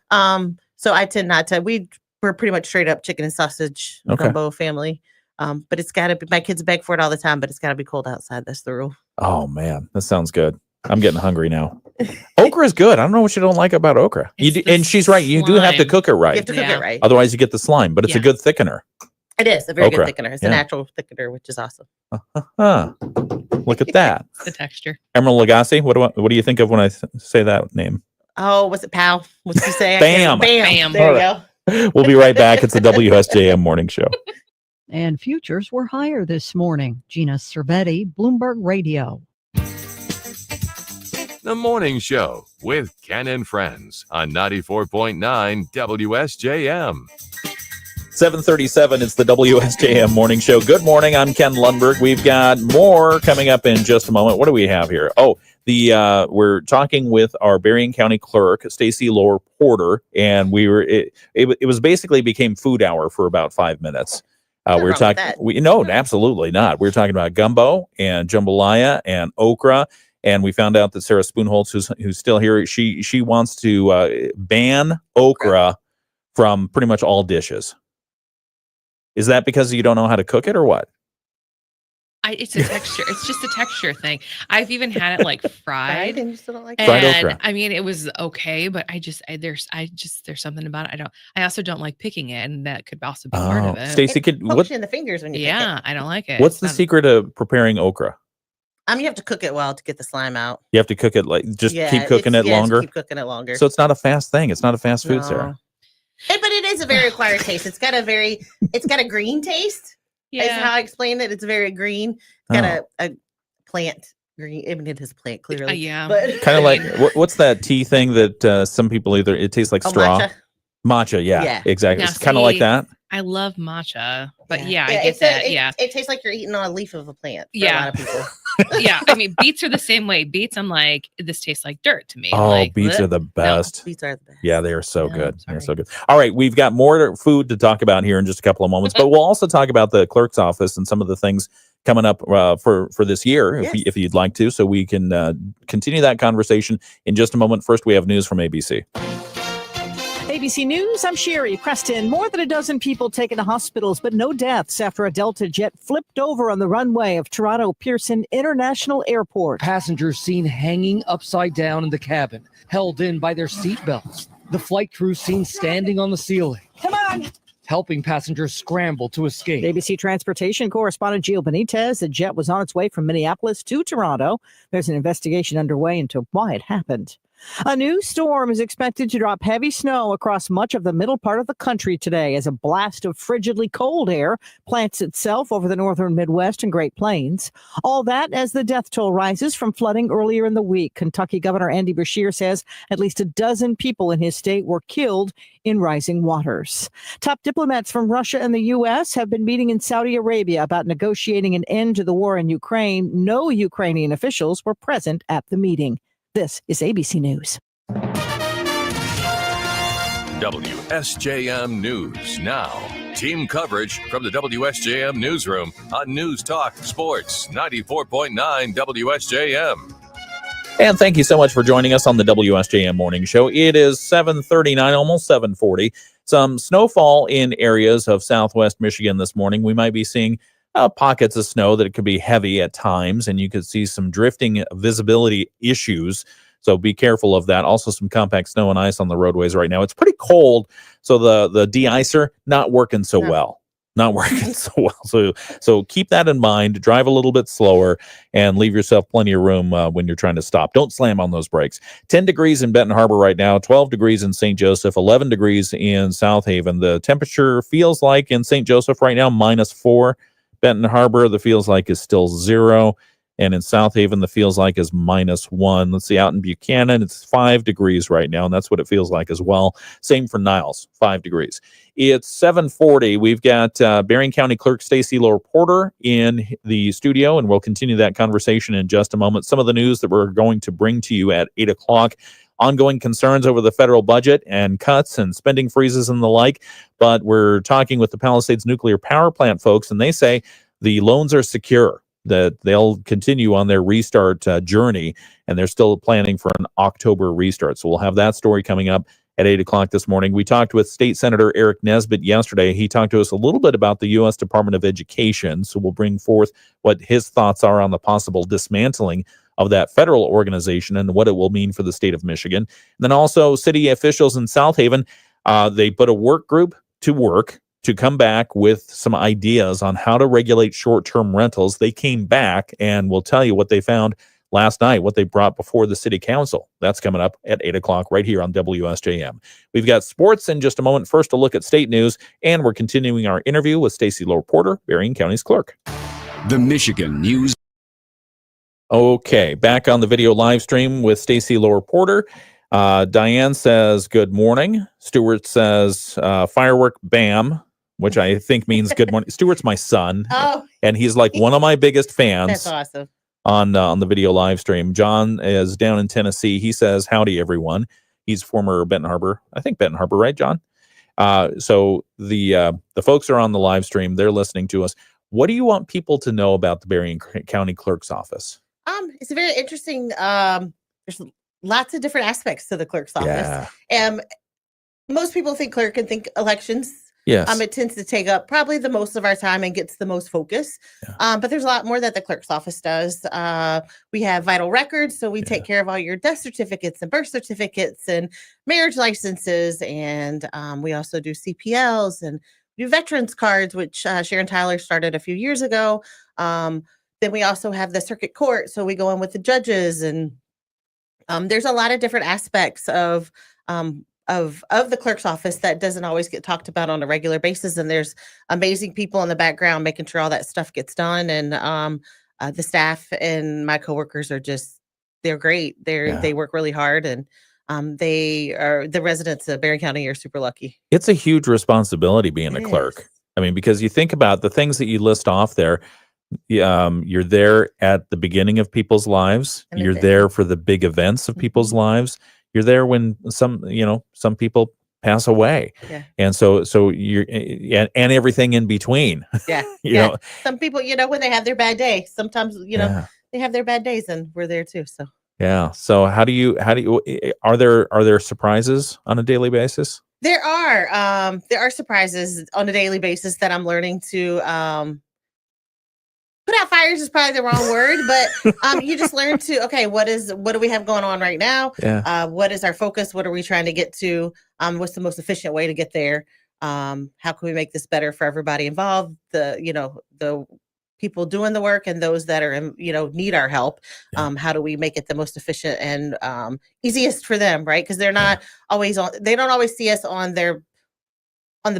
So I tend not to. We're pretty much straight up chicken and sausage gumbo family. But it's got to be, my kids beg for it all the time, but it's got to be cold outside. That's the rule. Oh, man. That sounds good. I'm getting hungry now. Okra is good. I don't know what you don't like about okra. And she's right. You do have to cook it right. You have to cook it right. Otherwise, you get the slime, but it's a good thickener. It is a very good thickener. It's a natural thickener, which is awesome. Look at that. The texture. Emerald Lagasse, what do you think of when I say that name? Oh, was it Pow? What'd you say? Bam. Bam. There you go. We'll be right back. It's the WSJM Morning Show. And futures were higher this morning. Gina Cervetti, Bloomberg Radio. The Morning Show with Ken and Friends on 94.9 WSJM. 7:37, it's the WSJM Morning Show. Good morning, I'm Ken Lundberg. We've got more coming up in just a moment. What do we have here? Oh, we're talking with our Berrien County Clerk, Stacy Loar-Porter, and it was basically became food hour for about 5 minutes. We're talking. No, absolutely not. We're talking about gumbo and jambalaya and okra, and we found out that Sarah Spoonholtz, who's still here, she wants to ban okra from pretty much all dishes. Is that because you don't know how to cook it, or what? It's a texture. It's just a texture thing. I've even had it like fried, and you still don't like it. Fried okra. I mean, it was okay, but there's something about it. I also don't like picking it, and that could also be part of it. Stacy, pokes you in the fingers when you pick it. I don't like it. What's the secret of preparing okra? You have to cook it well to get the slime out. You have to cook it keep cooking it longer. Keep cooking it longer. So it's not a fast thing. It's not a fast food, Sarah. But it is a very acquired taste. It's got a green taste. Yeah. Is how I explain it. It's very green. It's got a plant green. I mean, it is a plant, clearly. But kind of like, what's that tea thing that some people it tastes like straw? Matcha, yeah. Exactly. It's kind of like that. I love matcha, but I get that. It tastes like you're eating on a leaf of a plant for a lot of people. I mean, beets are the same way. Beets, I'm like, this tastes like dirt to me. Oh, beets are the best. No, beets are the best. Yeah, they are so good. They're so good. All right, we've got more food to talk about here in just a couple of moments, but we'll also talk about the clerk's office and some of the things coming up for this year, if you'd like to, so we can continue that conversation in just a moment. First, we have news from ABC. ABC News, I'm Sherry Preston. More than a dozen people taken to hospitals, but no deaths after a Delta jet flipped over on the runway of Toronto Pearson International Airport. Passengers seen hanging upside down in the cabin, held in by their seatbelts. The flight crew seen standing on the ceiling. Come on! Helping passengers scramble to escape. ABC Transportation correspondent Gio Benitez, the jet was on its way from Minneapolis to Toronto. There's an investigation underway into why it happened. A new storm is expected to drop heavy snow across much of the middle part of the country today as a blast of frigidly cold air plants itself over the northern Midwest and Great Plains. All that as the death toll rises from flooding earlier in the week. Kentucky Governor Andy Beshear says at least a dozen people in his state were killed in rising waters. Top diplomats from Russia and the U.S. have been meeting in Saudi Arabia about negotiating an end to the war in Ukraine. No Ukrainian officials were present at the meeting. This is ABC News. WSJM News Now. Team coverage from the WSJM Newsroom on News Talk Sports 94.9 WSJM. And thank you so much for joining us on the WSJM Morning Show. It is 7:39, almost 7:40. Some snowfall in areas of southwest Michigan this morning. We might be seeing pockets of snow that it could be heavy at times, and you could see some drifting visibility issues. So be careful of that. Also, some compact snow and ice on the roadways right now. It's pretty cold, so the de-icer not working so well. Not working so well. So keep that in mind. Drive a little bit slower and leave yourself plenty of room when you're trying to stop. Don't slam on those brakes. 10 degrees in Benton Harbor right now, 12 degrees in St. Joseph, 11 degrees in South Haven. The temperature feels like in St. Joseph right now, -4. Benton Harbor, the feels like is still 0. And in South Haven, the feels like is -1. Let's see, out in Buchanan, it's 5 degrees right now, and that's what it feels like as well. Same for Niles, 5 degrees. It's 7:40. We've got Berrien County Clerk Stacy Loar-Porter in the studio, and we'll continue that conversation in just a moment. Some of the news that we're going to bring to you at 8 o'clock. Ongoing concerns over the federal budget and cuts and spending freezes and the like. But we're talking with the Palisades Nuclear Power Plant folks, and they say the loans are secure, that they'll continue on their restart journey, and they're still planning for an October restart. So we'll have that story coming up at 8 o'clock this morning. We talked with State Senator Eric Nesbitt yesterday. He talked to us a little bit about the U.S. Department of Education. So we'll bring forth what his thoughts are on the possible dismantling of that federal organization and what it will mean for the state of Michigan. And then also city officials in South Haven, they put a work group to work to come back with some ideas on how to regulate short-term rentals. They came back and will tell you what they found last night, what they brought before the city council. That's coming up at 8 o'clock right here on WSJM. We've got sports in just a moment. First, a look at state news, and we're continuing our interview with Stacy Loar-Porter, Berrien County's clerk. The Michigan News. Okay, back on the video live stream with Stacy Loar-Porter. Diane says, good morning. Stuart says, firework bam, which I think means good morning. Stuart's my son, and he's like one of my biggest fans. That's awesome. On the video live stream. John is down in Tennessee. He says, howdy, everyone. He's former Benton Harbor. I think Benton Harbor, right, John? So the folks are on the live stream. They're listening to us. What do you want people to know about the Berrien County Clerk's office? It's a very interesting. There's lots of different aspects to the clerk's office. Yeah. Most people think clerk and think elections. Yes. It tends to take up probably the most of our time and gets the most focus. But there's a lot more that the clerk's office does. We have vital records, so we take care of all your death certificates and birth certificates and marriage licenses. And we also do CPLs and do veterans cards, which Sharon Tyler started a few years ago. Then we also have the circuit court, so we go in with the judges, and there's a lot of different aspects of the clerk's office that doesn't always get talked about on a regular basis. And there's amazing people in the background making sure all that stuff gets done. And the staff and my coworkers are they're great. They work really hard, and the residents of Berrien County are super lucky. It's a huge responsibility being a clerk. I mean, because you think about the things that you list off there. You're there at the beginning of people's lives. You're there for the big events of people's lives. You're there when some people pass away. Yeah. And so you're and everything in between. Yeah. you know, some people, when they have their bad day, sometimes, they have their bad days, and we're there too. So, yeah. So how do you, are there surprises on a daily basis? There are surprises on a daily basis that I'm learning to, put out fires is probably the wrong word, but you just learn to, okay, what do we have going on right now? Yeah. What is our focus? What are we trying to get to? What's the most efficient way to get there? How can we make this better for everybody involved? The people doing the work and those that are, need our help. How do we make it the most efficient and easiest for them, right? Because they're not always they don't always see us on the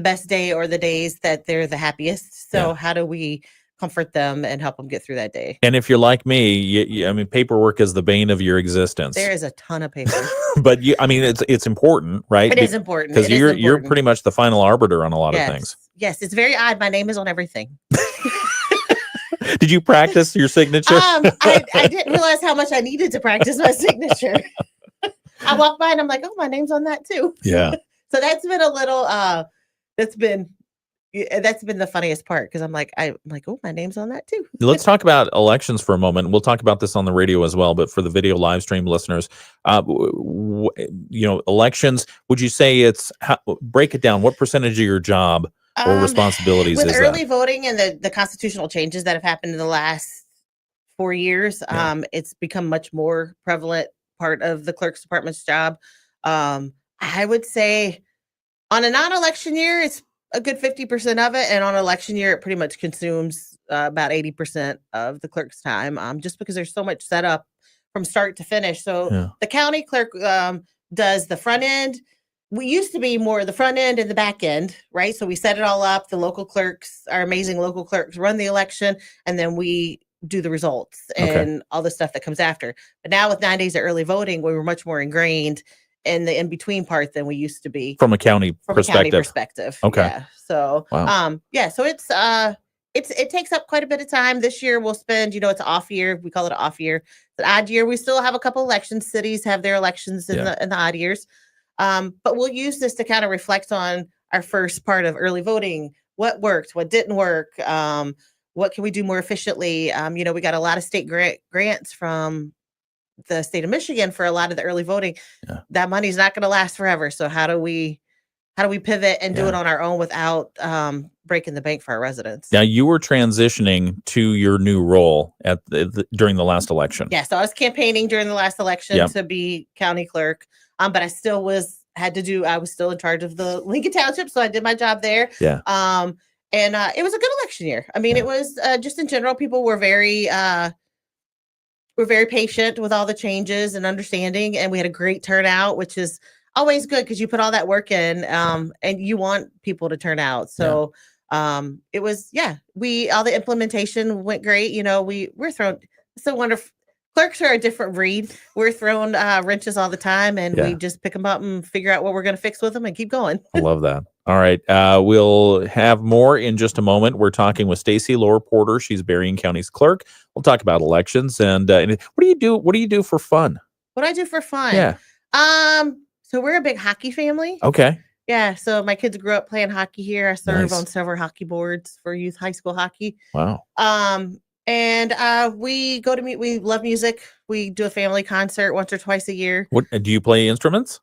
best day or the days that they're the happiest. So how do we comfort them and help them get through that day? And if you're like me, I mean, paperwork is the bane of your existence. There is a ton of paper. But it's important, right? It is important. Because you're pretty much the final arbiter on a lot of things. Yes, it's very odd. My name is on everything. Did you practice your signature? I didn't realize how much I needed to practice my signature. I walked by and I'm like, oh, my name's on that too. Yeah. So that's been a little that's been the funniest part, because I'm like, oh, my name's on that too. Let's talk about elections for a moment. We'll talk about this on the radio as well, but for the video live stream listeners, elections, would you say break it down? What percentage of your job or responsibilities with is early that? voting and the constitutional changes that have happened in the last 4 years? It's become much more prevalent part of the clerk's department's job. I would say on a non-election year, it's a good 50% of it. And on election year, it pretty much consumes about 80% of the clerk's time, just because there's so much set up from start to finish. So the county clerk does the front end. We used to be more the front end and the back end, right? So we set it all up. The local clerks, our amazing local clerks, run the election, and then we do the results and all the stuff that comes after. But now with 9 days of early voting, we were much more ingrained in the in-between part than we used to be From a county perspective. Okay. Yeah. So, wow. So it takes up quite a bit of time. This year we'll spend, it's an off year. We call it an off year. It's an odd year. We still have a couple elections. Cities have their elections in the odd years. But we'll use this to kind of reflect on our first part of early voting. What worked? What didn't work? What can we do more efficiently? We got a lot of state grants from the state of Michigan for a lot of the early voting. That money's not going to last forever. So how do we pivot and do it on our own without breaking the bank for our residents? Now, you were transitioning to your new role during the last election. Yeah, so I was campaigning during the last election to be county clerk, but I still was still in charge of the Lincoln Township, so I did my job there. Yeah. And it was a good election year. I mean, it was just in general, people were very patient with all the changes and understanding, and we had a great turnout, which is always good because you put all that work in, and you want people to turn out. So it was, all the implementation went great. We're thrown, so wonderful. Clerks are a different breed. We're thrown wrenches all the time, and we just pick them up and figure out what we're going to fix with them and keep going. I love that. All right. We'll have more in just a moment. We're talking with Stacy Loar-Porter. She's Berrien County's clerk. We'll talk about elections and what do you do? What do you do for fun? What I do for fun? Yeah. So we're a big hockey family. Okay. Yeah. So my kids grew up playing hockey here. I serve on several hockey boards for youth high school hockey. Wow. And we love music. We do a family concert once or twice a year. What do you play instruments?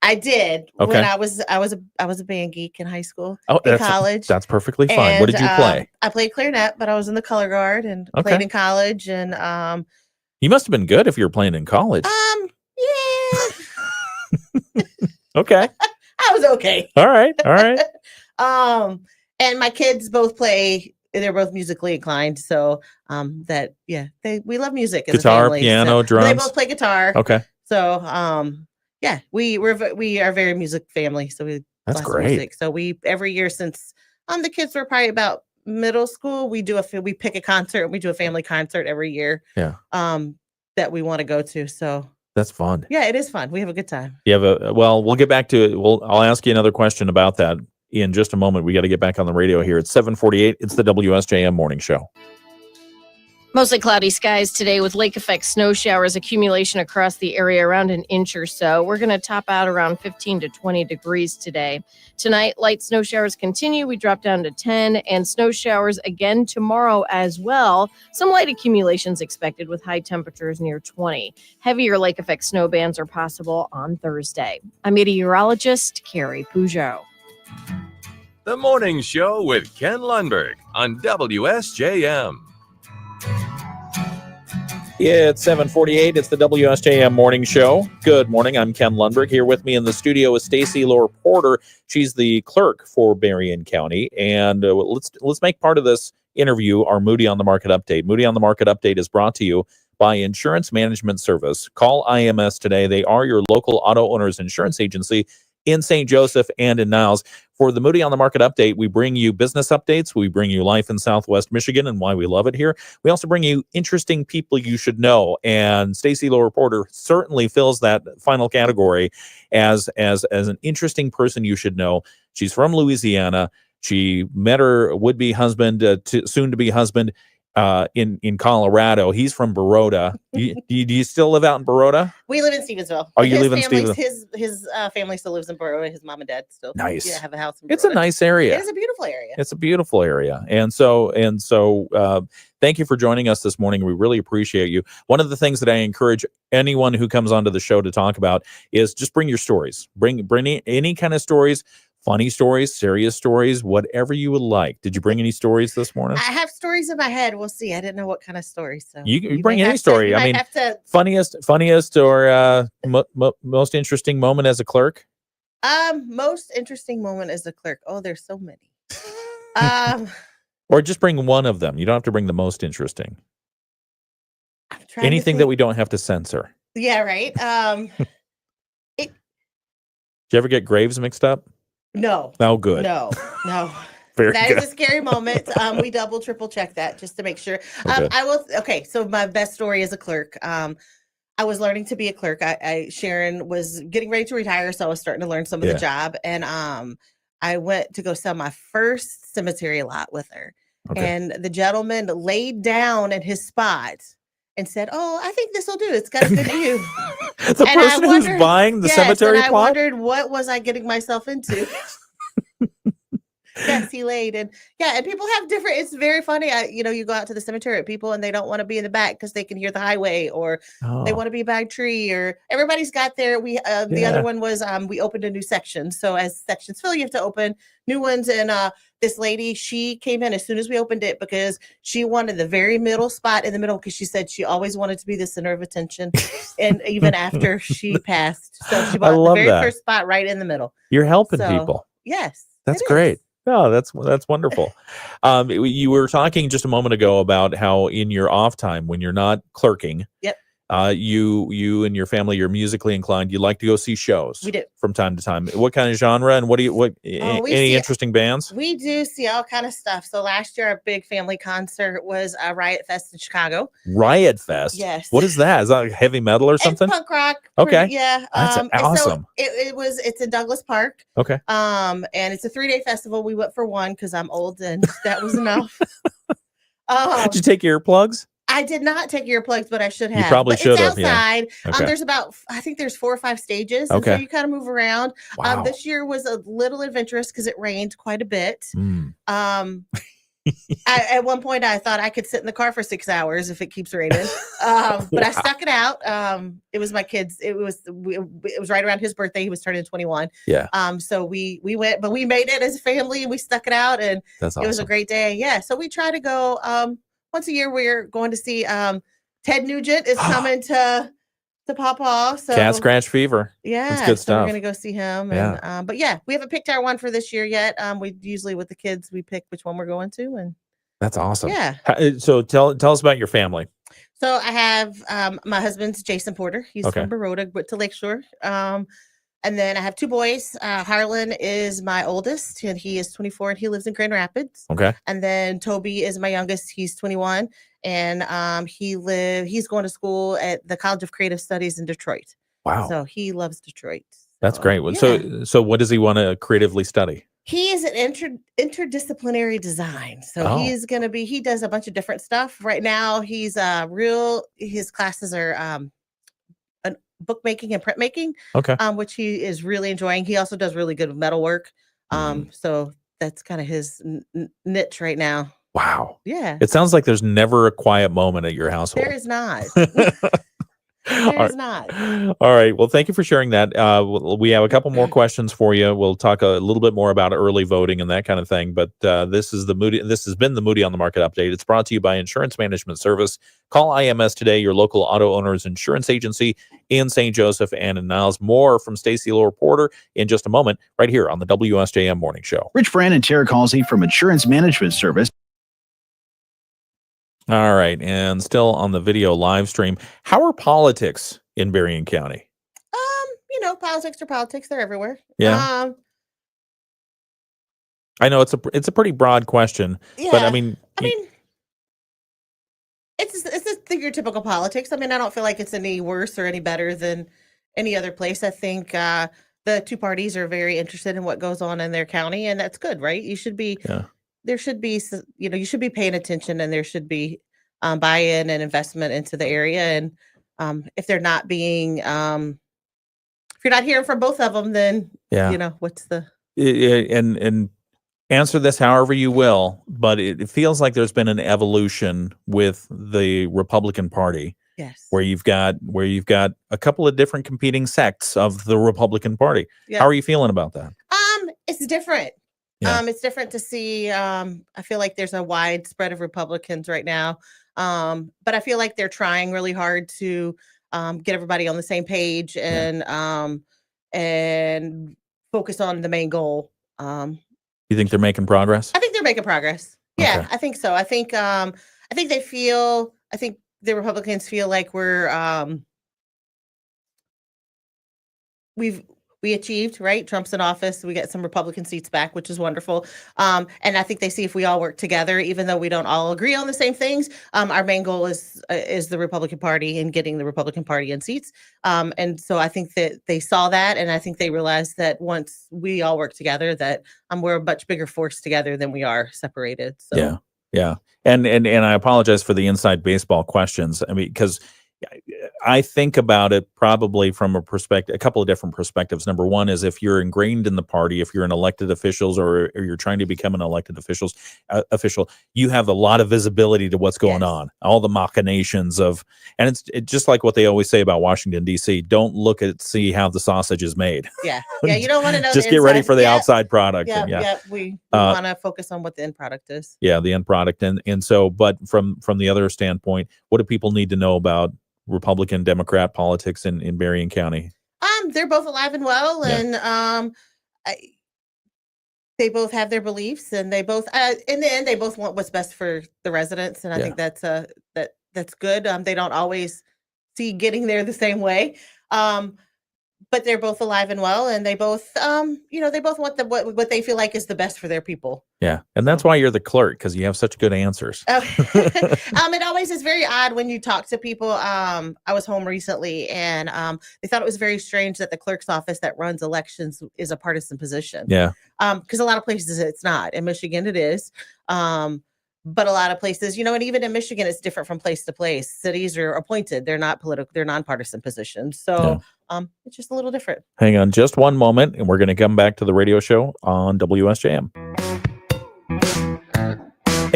I did when I was a band geek in high school. In college. That's perfectly fine. What did you play? I played clarinet, but I was in the color guard and played in college. And you must have been good if you were playing in college. Yeah. Okay. I was okay. All right. And my kids both play. They're both musically inclined, so we love music. As Guitar, a family, piano, drums. They both play guitar. Okay. So we are a very music family. So that's great. Music. So we every year since the kids were probably about middle school, we pick a concert and we do a family concert every year. Yeah. That we want to go to. So that's fun. Yeah, it is fun. We have a good time. We'll get back to it. I'll ask you another question about that in just a moment. We got to get back on the radio here. It's 7:48. It's the WSJM Morning Show. Mostly cloudy skies today with lake effect snow showers, accumulation across the area around an inch or so. We're going to top out around 15 to 20 degrees today. Tonight, light snow showers continue. We drop down to 10 and snow showers again tomorrow as well. Some light accumulations expected with high temperatures near 20. Heavier lake effect snow bands are possible on Thursday. I'm meteorologist Carrie Peugeot. The Morning Show with Ken Lundberg on WSJM. It's 7:48. It's the WSJM Morning Show. Good morning. I'm Ken Lundberg. Here with me in the studio is Stacy Loar-Porter. She's the clerk for Berrien County. And let's make part of this interview our Moody on the Market update. Moody on the Market update is brought to you by Insurance Management Service. Call IMS today. They are your local auto owners insurance agency in St. Joseph and in Niles. For the Moody on the Market update, we bring you business updates. We bring you life in Southwest Michigan and why we love it here. We also bring you interesting people you should know. And Stacy Loar-Porter certainly fills that final category as an interesting person you should know. She's from Louisiana. She met her would-be husband, soon-to-be husband, in Colorado. He's from Baroda. Do you still live out in Baroda? We live in Stevensville. Oh, you live in Stevensville? His family still lives in Baroda. His mom and dad still have a house in Baroda. It's a nice area. It is a beautiful area. It's a beautiful area. And so thank you for joining us this morning. We really appreciate you. One of the things that I encourage anyone who comes onto the show to talk about is just bring your stories. Bring any kind of stories. Funny stories, serious stories, whatever you would like. Did you bring any stories this morning? I have stories in my head. We'll see. I didn't know what kind of stories. So you bring any story. I mean, funniest or most interesting moment as a clerk? Most interesting moment as a clerk. Oh, there's so many. Or just bring one of them. You don't have to bring the most interesting. Anything that we don't have to censor. Yeah, right. Did you ever get graves mixed up? No. Oh, good. No. Very that good. is a scary moment. We double, triple check that just to make sure. Okay. Okay. So my best story as a clerk. I was learning to be a clerk. Sharon was getting ready to retire, so I was starting to learn some of the job. And I went to go sell my first cemetery lot with her. Okay. And the gentleman laid down in his spot and said, "Oh, I think this will do. It's got a good view." The person who's buying the cemetery plot? I wondered, what was I getting myself into? Yes, he laid. And people have different, it's very funny. You go out to the cemetery with people and they don't want to be in the back because they can hear the highway, or they want to be a back tree, or everybody's got their, the other one was, we opened a new section. So as sections fill, you have to open new ones. And this lady, she came in as soon as we opened it because she wanted the very middle spot in the middle, because she said she always wanted to be the center of attention. And even after she passed. So she bought the very first spot right in the middle. You're helping people. Yes. That's great. No, that's wonderful. You were talking just a moment ago about how in your off time, when you're not clerking, you and your family, you're musically inclined. You like to go see shows. We do from time to time. What kind of genre, and any interesting bands? We do see all kind of stuff. So last year, our big family concert was Riot Fest in Chicago. Riot Fest. Yes. What is that? Is that like heavy metal or something? It's punk rock. Okay. Yeah. That's awesome. So it's in Douglas Park. Okay. And it's a 3-day festival. We went for one because I'm old and that was enough. Did you take earplugs? I did not take earplugs, but I should have. You probably should have. It's outside. Yeah. Okay. There's I think there's 4 or 5 stages. Okay. And so you kind of move around. Wow. This year was a little adventurous because it rained quite a bit. At one point, I thought I could sit in the car for 6 hours if it keeps raining. But I stuck it out. It was my kids. It was right around his birthday. He was turning 21. Yeah. So we went, but we made it as a family and we stuck it out, and that's awesome. It was a great day. Yeah. So we try to go. Once a year, we're going to see Ted Nugent is coming to Pawpaw. So Cat Scratch Fever. Yeah, that's good stuff. We're gonna go see him. Yeah. And, but we haven't picked our one for this year yet. We usually with the kids we pick which one we're going to, and that's awesome. Yeah. So tell us about your family. So I have my husband's Jason Porter. He's from Baroda, went to Lakeshore. And then I have 2 boys. Harlan is my oldest, and he is 24, and he lives in Grand Rapids. Okay. And then Toby is my youngest. He's 21, and he's going to school at the College of Creative Studies in Detroit. Wow. So he loves Detroit. That's great. So what does he want to creatively study? He is an interdisciplinary design. So he does a bunch of different stuff. Right now, his classes are bookmaking and printmaking, which he is really enjoying. He also does really good metalwork. So that's kind of his niche right now. Wow. Yeah. It sounds like there's never a quiet moment at your household. There is not. There's not. All right. Well, thank you for sharing that. We have a couple more questions for you. We'll talk a little bit more about early voting and that kind of thing. But this has been the Moody on the Market update. It's brought to you by Insurance Management Service. Call IMS today, your local auto owners insurance agency in St. Joseph and in Niles. More from Stacy Loar-Porter in just a moment, right here on the WSJM Morning Show. Rich Brand and Tara Halsey from Insurance Management Service. All right, and still on the video live stream, how are politics in Berrien County? Politics are politics. They're everywhere. Yeah. I know it's a pretty broad question, but I mean, it's your typical politics. I mean, I don't feel like it's any worse or any better than any other place. I think the two parties are very interested in what goes on in their county, and that's good, right? You should be. Yeah. There should be, you should be paying attention, and there should be buy-in and investment into the area. And if they're not being, if you're not hearing from both of them, then what's the and answer this however you will, but it feels like there's been an evolution with the Republican Party. Yes. Where you've got a couple of different competing sects of the Republican Party. Yeah. How are you feeling about that? It's different. Yeah. It's different to see. I feel like there's a wide spread of Republicans right now. But I feel like they're trying really hard to get everybody on the same page and focus on the main goal. You think they're making progress? I think they're making progress. Yeah, Okay. I think so. I think the Republicans feel like we achieved, right? Trump's in office. We get some Republican seats back, which is wonderful. And I think they see if we all work together, even though we don't all agree on the same things, our main goal is the Republican Party and getting the Republican Party in seats. And so I think that they saw that, and I think they realized that once we all work together, that we're a much bigger force together than we are separated. So. Yeah. And I apologize for the inside baseball questions. I mean, because I think about it probably from a couple of different perspectives. Number one is if you're ingrained in the party, if you're an elected officials or you're trying to become an elected official, you have a lot of visibility to what's going on, all the machinations of, and it's just like what they always say about Washington, D.C. Don't see how the sausage is made. Yeah. You don't want to know. Just get ready for the outside product. We want to focus on what the end product is. Yeah, the end product. And so, but from the other standpoint, what do people need to know about Republican Democrat politics in Berrien County? They're both alive and well, and they both have their beliefs, and they both in the end they both want what's best for the residents, and I think that's good. They don't always see getting there the same way, but they're both alive and well, and they both they both want what they feel like is the best for their people. Yeah, and that's why you're the clerk, because you have such good answers. It always is very odd when you talk to people. I was home recently, and they thought it was very strange that the clerk's office that runs elections is a partisan position. Yeah. Because a lot of places it's not. In Michigan, it is. But a lot of places, and even in Michigan, it's different from place to place. Cities are appointed; they're not political; they're nonpartisan positions. So it's just a little different. Hang on, just one moment, and we're going to come back to the radio show on WSJM.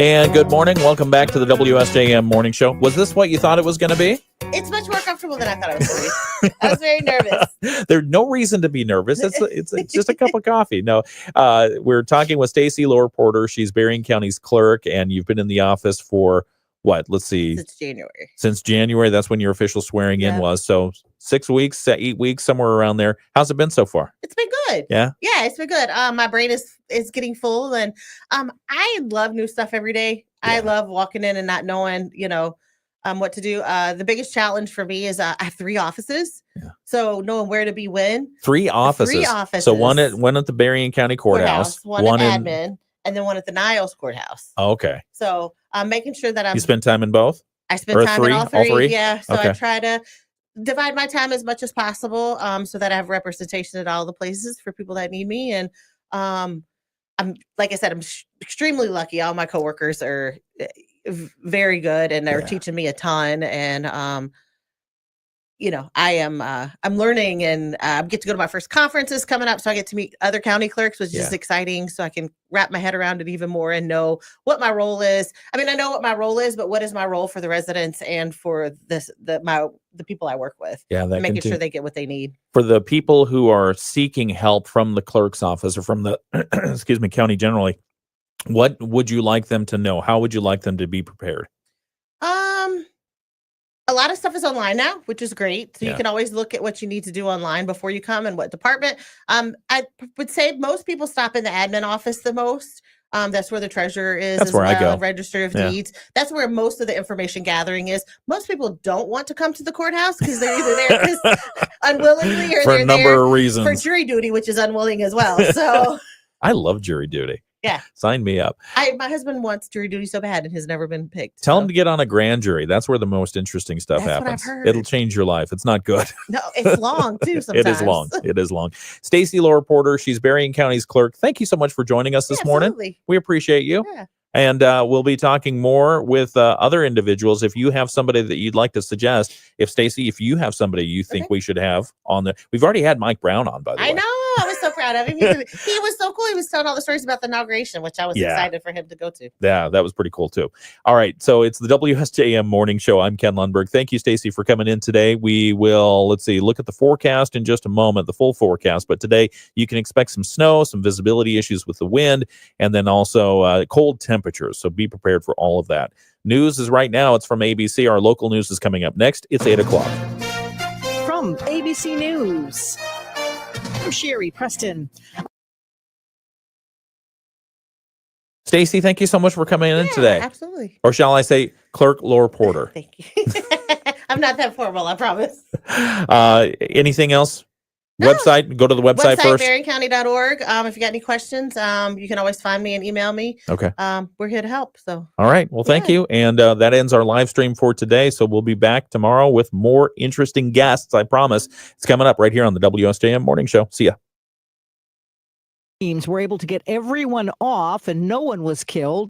And good morning. Welcome back to the WSJM Morning Show. Was this what you thought it was going to be? It's much more comfortable than I thought it was going to be. I was very nervous. There's no reason to be nervous. It's just a cup of coffee. No, we're talking with Stacy Loar-Porter. She's Berrien County's clerk, and you've been in the office for what? Let's see. Since January. Since January. That's when your official swearing in was. So 6 weeks, 8 weeks, somewhere around there. How's it been so far? It's been good. Yeah. Yeah, it's been good. My brain is getting full, and I love new stuff every day. Yeah. I love walking in and not knowing, what to do. The biggest challenge for me is I have 3 offices. Yeah. So knowing where to be when. 3 offices. 3 offices. So one at the Berrien County Courthouse, one at admin, and then one at the Niles Courthouse. Oh, okay. So I'm making sure that You spend time in both? I spend time in all 3. Yeah. So okay. I try to divide my time as much as possible, so that I have representation at all the places for people that need me. And I'm like I said, I'm extremely lucky. All my coworkers are very good, and they're teaching me a ton. And I'm learning, and I get to go to my first conferences coming up. So I get to meet other county clerks, which is exciting. So I can wrap my head around it even more and know what my role is. I mean, I know what my role is, but what is my role for the residents and for the people I work with? Yeah, that making sure they get what they need. For the people who are seeking help from the clerk's office or from the county generally, what would you like them to know? How would you like them to be prepared? A lot of stuff is online now, which is great. So you can always look at what you need to do online before you come and what department. I would say most people stop in the admin office the most. That's where the treasurer is. That's where I go. Register of deeds. That's where most of the information gathering is. Most people don't want to come to the courthouse because they're either there unwillingly or for they're a number there of reasons. for jury duty, which is unwilling as well. So I love jury duty. Yeah. Sign me up. My husband wants jury duty so bad and has never been picked. Tell him to get on a grand jury. That's where the most interesting stuff That's what happens. I've heard. It'll change your life. It's not good. No, it's long too sometimes. It is long. It is long. Stacy Loar-Porter, she's Berrien County's clerk. Thank you so much for joining us this morning. Absolutely. We appreciate you. Yeah. And we'll be talking more with other individuals. If you have somebody that you'd like to suggest, if you have somebody you think we should have on the, we've already had Mike Brown on, by the way. I know. I was so proud of him. He was so cool. He was telling all the stories about the inauguration, which I was excited for him to go to. Yeah, that was pretty cool too. All right. So it's the WSJM Morning Show. I'm Ken Lundberg. Thank you, Stacy, for coming in today. We will, look at the forecast in just a moment, the full forecast. But today you can expect some snow, some visibility issues with the wind, and then also cold temperatures. So be prepared for all of that. News is right now. It's from ABC. Our local news is coming up next. It's 8 o'clock. From ABC News, I'm Sherry Preston. Stacy, thank you so much for coming in today. Absolutely. Or shall I say Clerk Loar-Porter? Thank you. I'm not that formal, I promise. Anything else? Website, go to the website first. berriencounty.org. If you got any questions, you can always find me and email me. Okay. We're here to help. So. All right. Well, thank you. And that ends our live stream for today. So we'll be back tomorrow with more interesting guests. I promise. It's coming up right here on the WSJM Morning Show. See ya. Teams were able to get everyone off and no one was killed.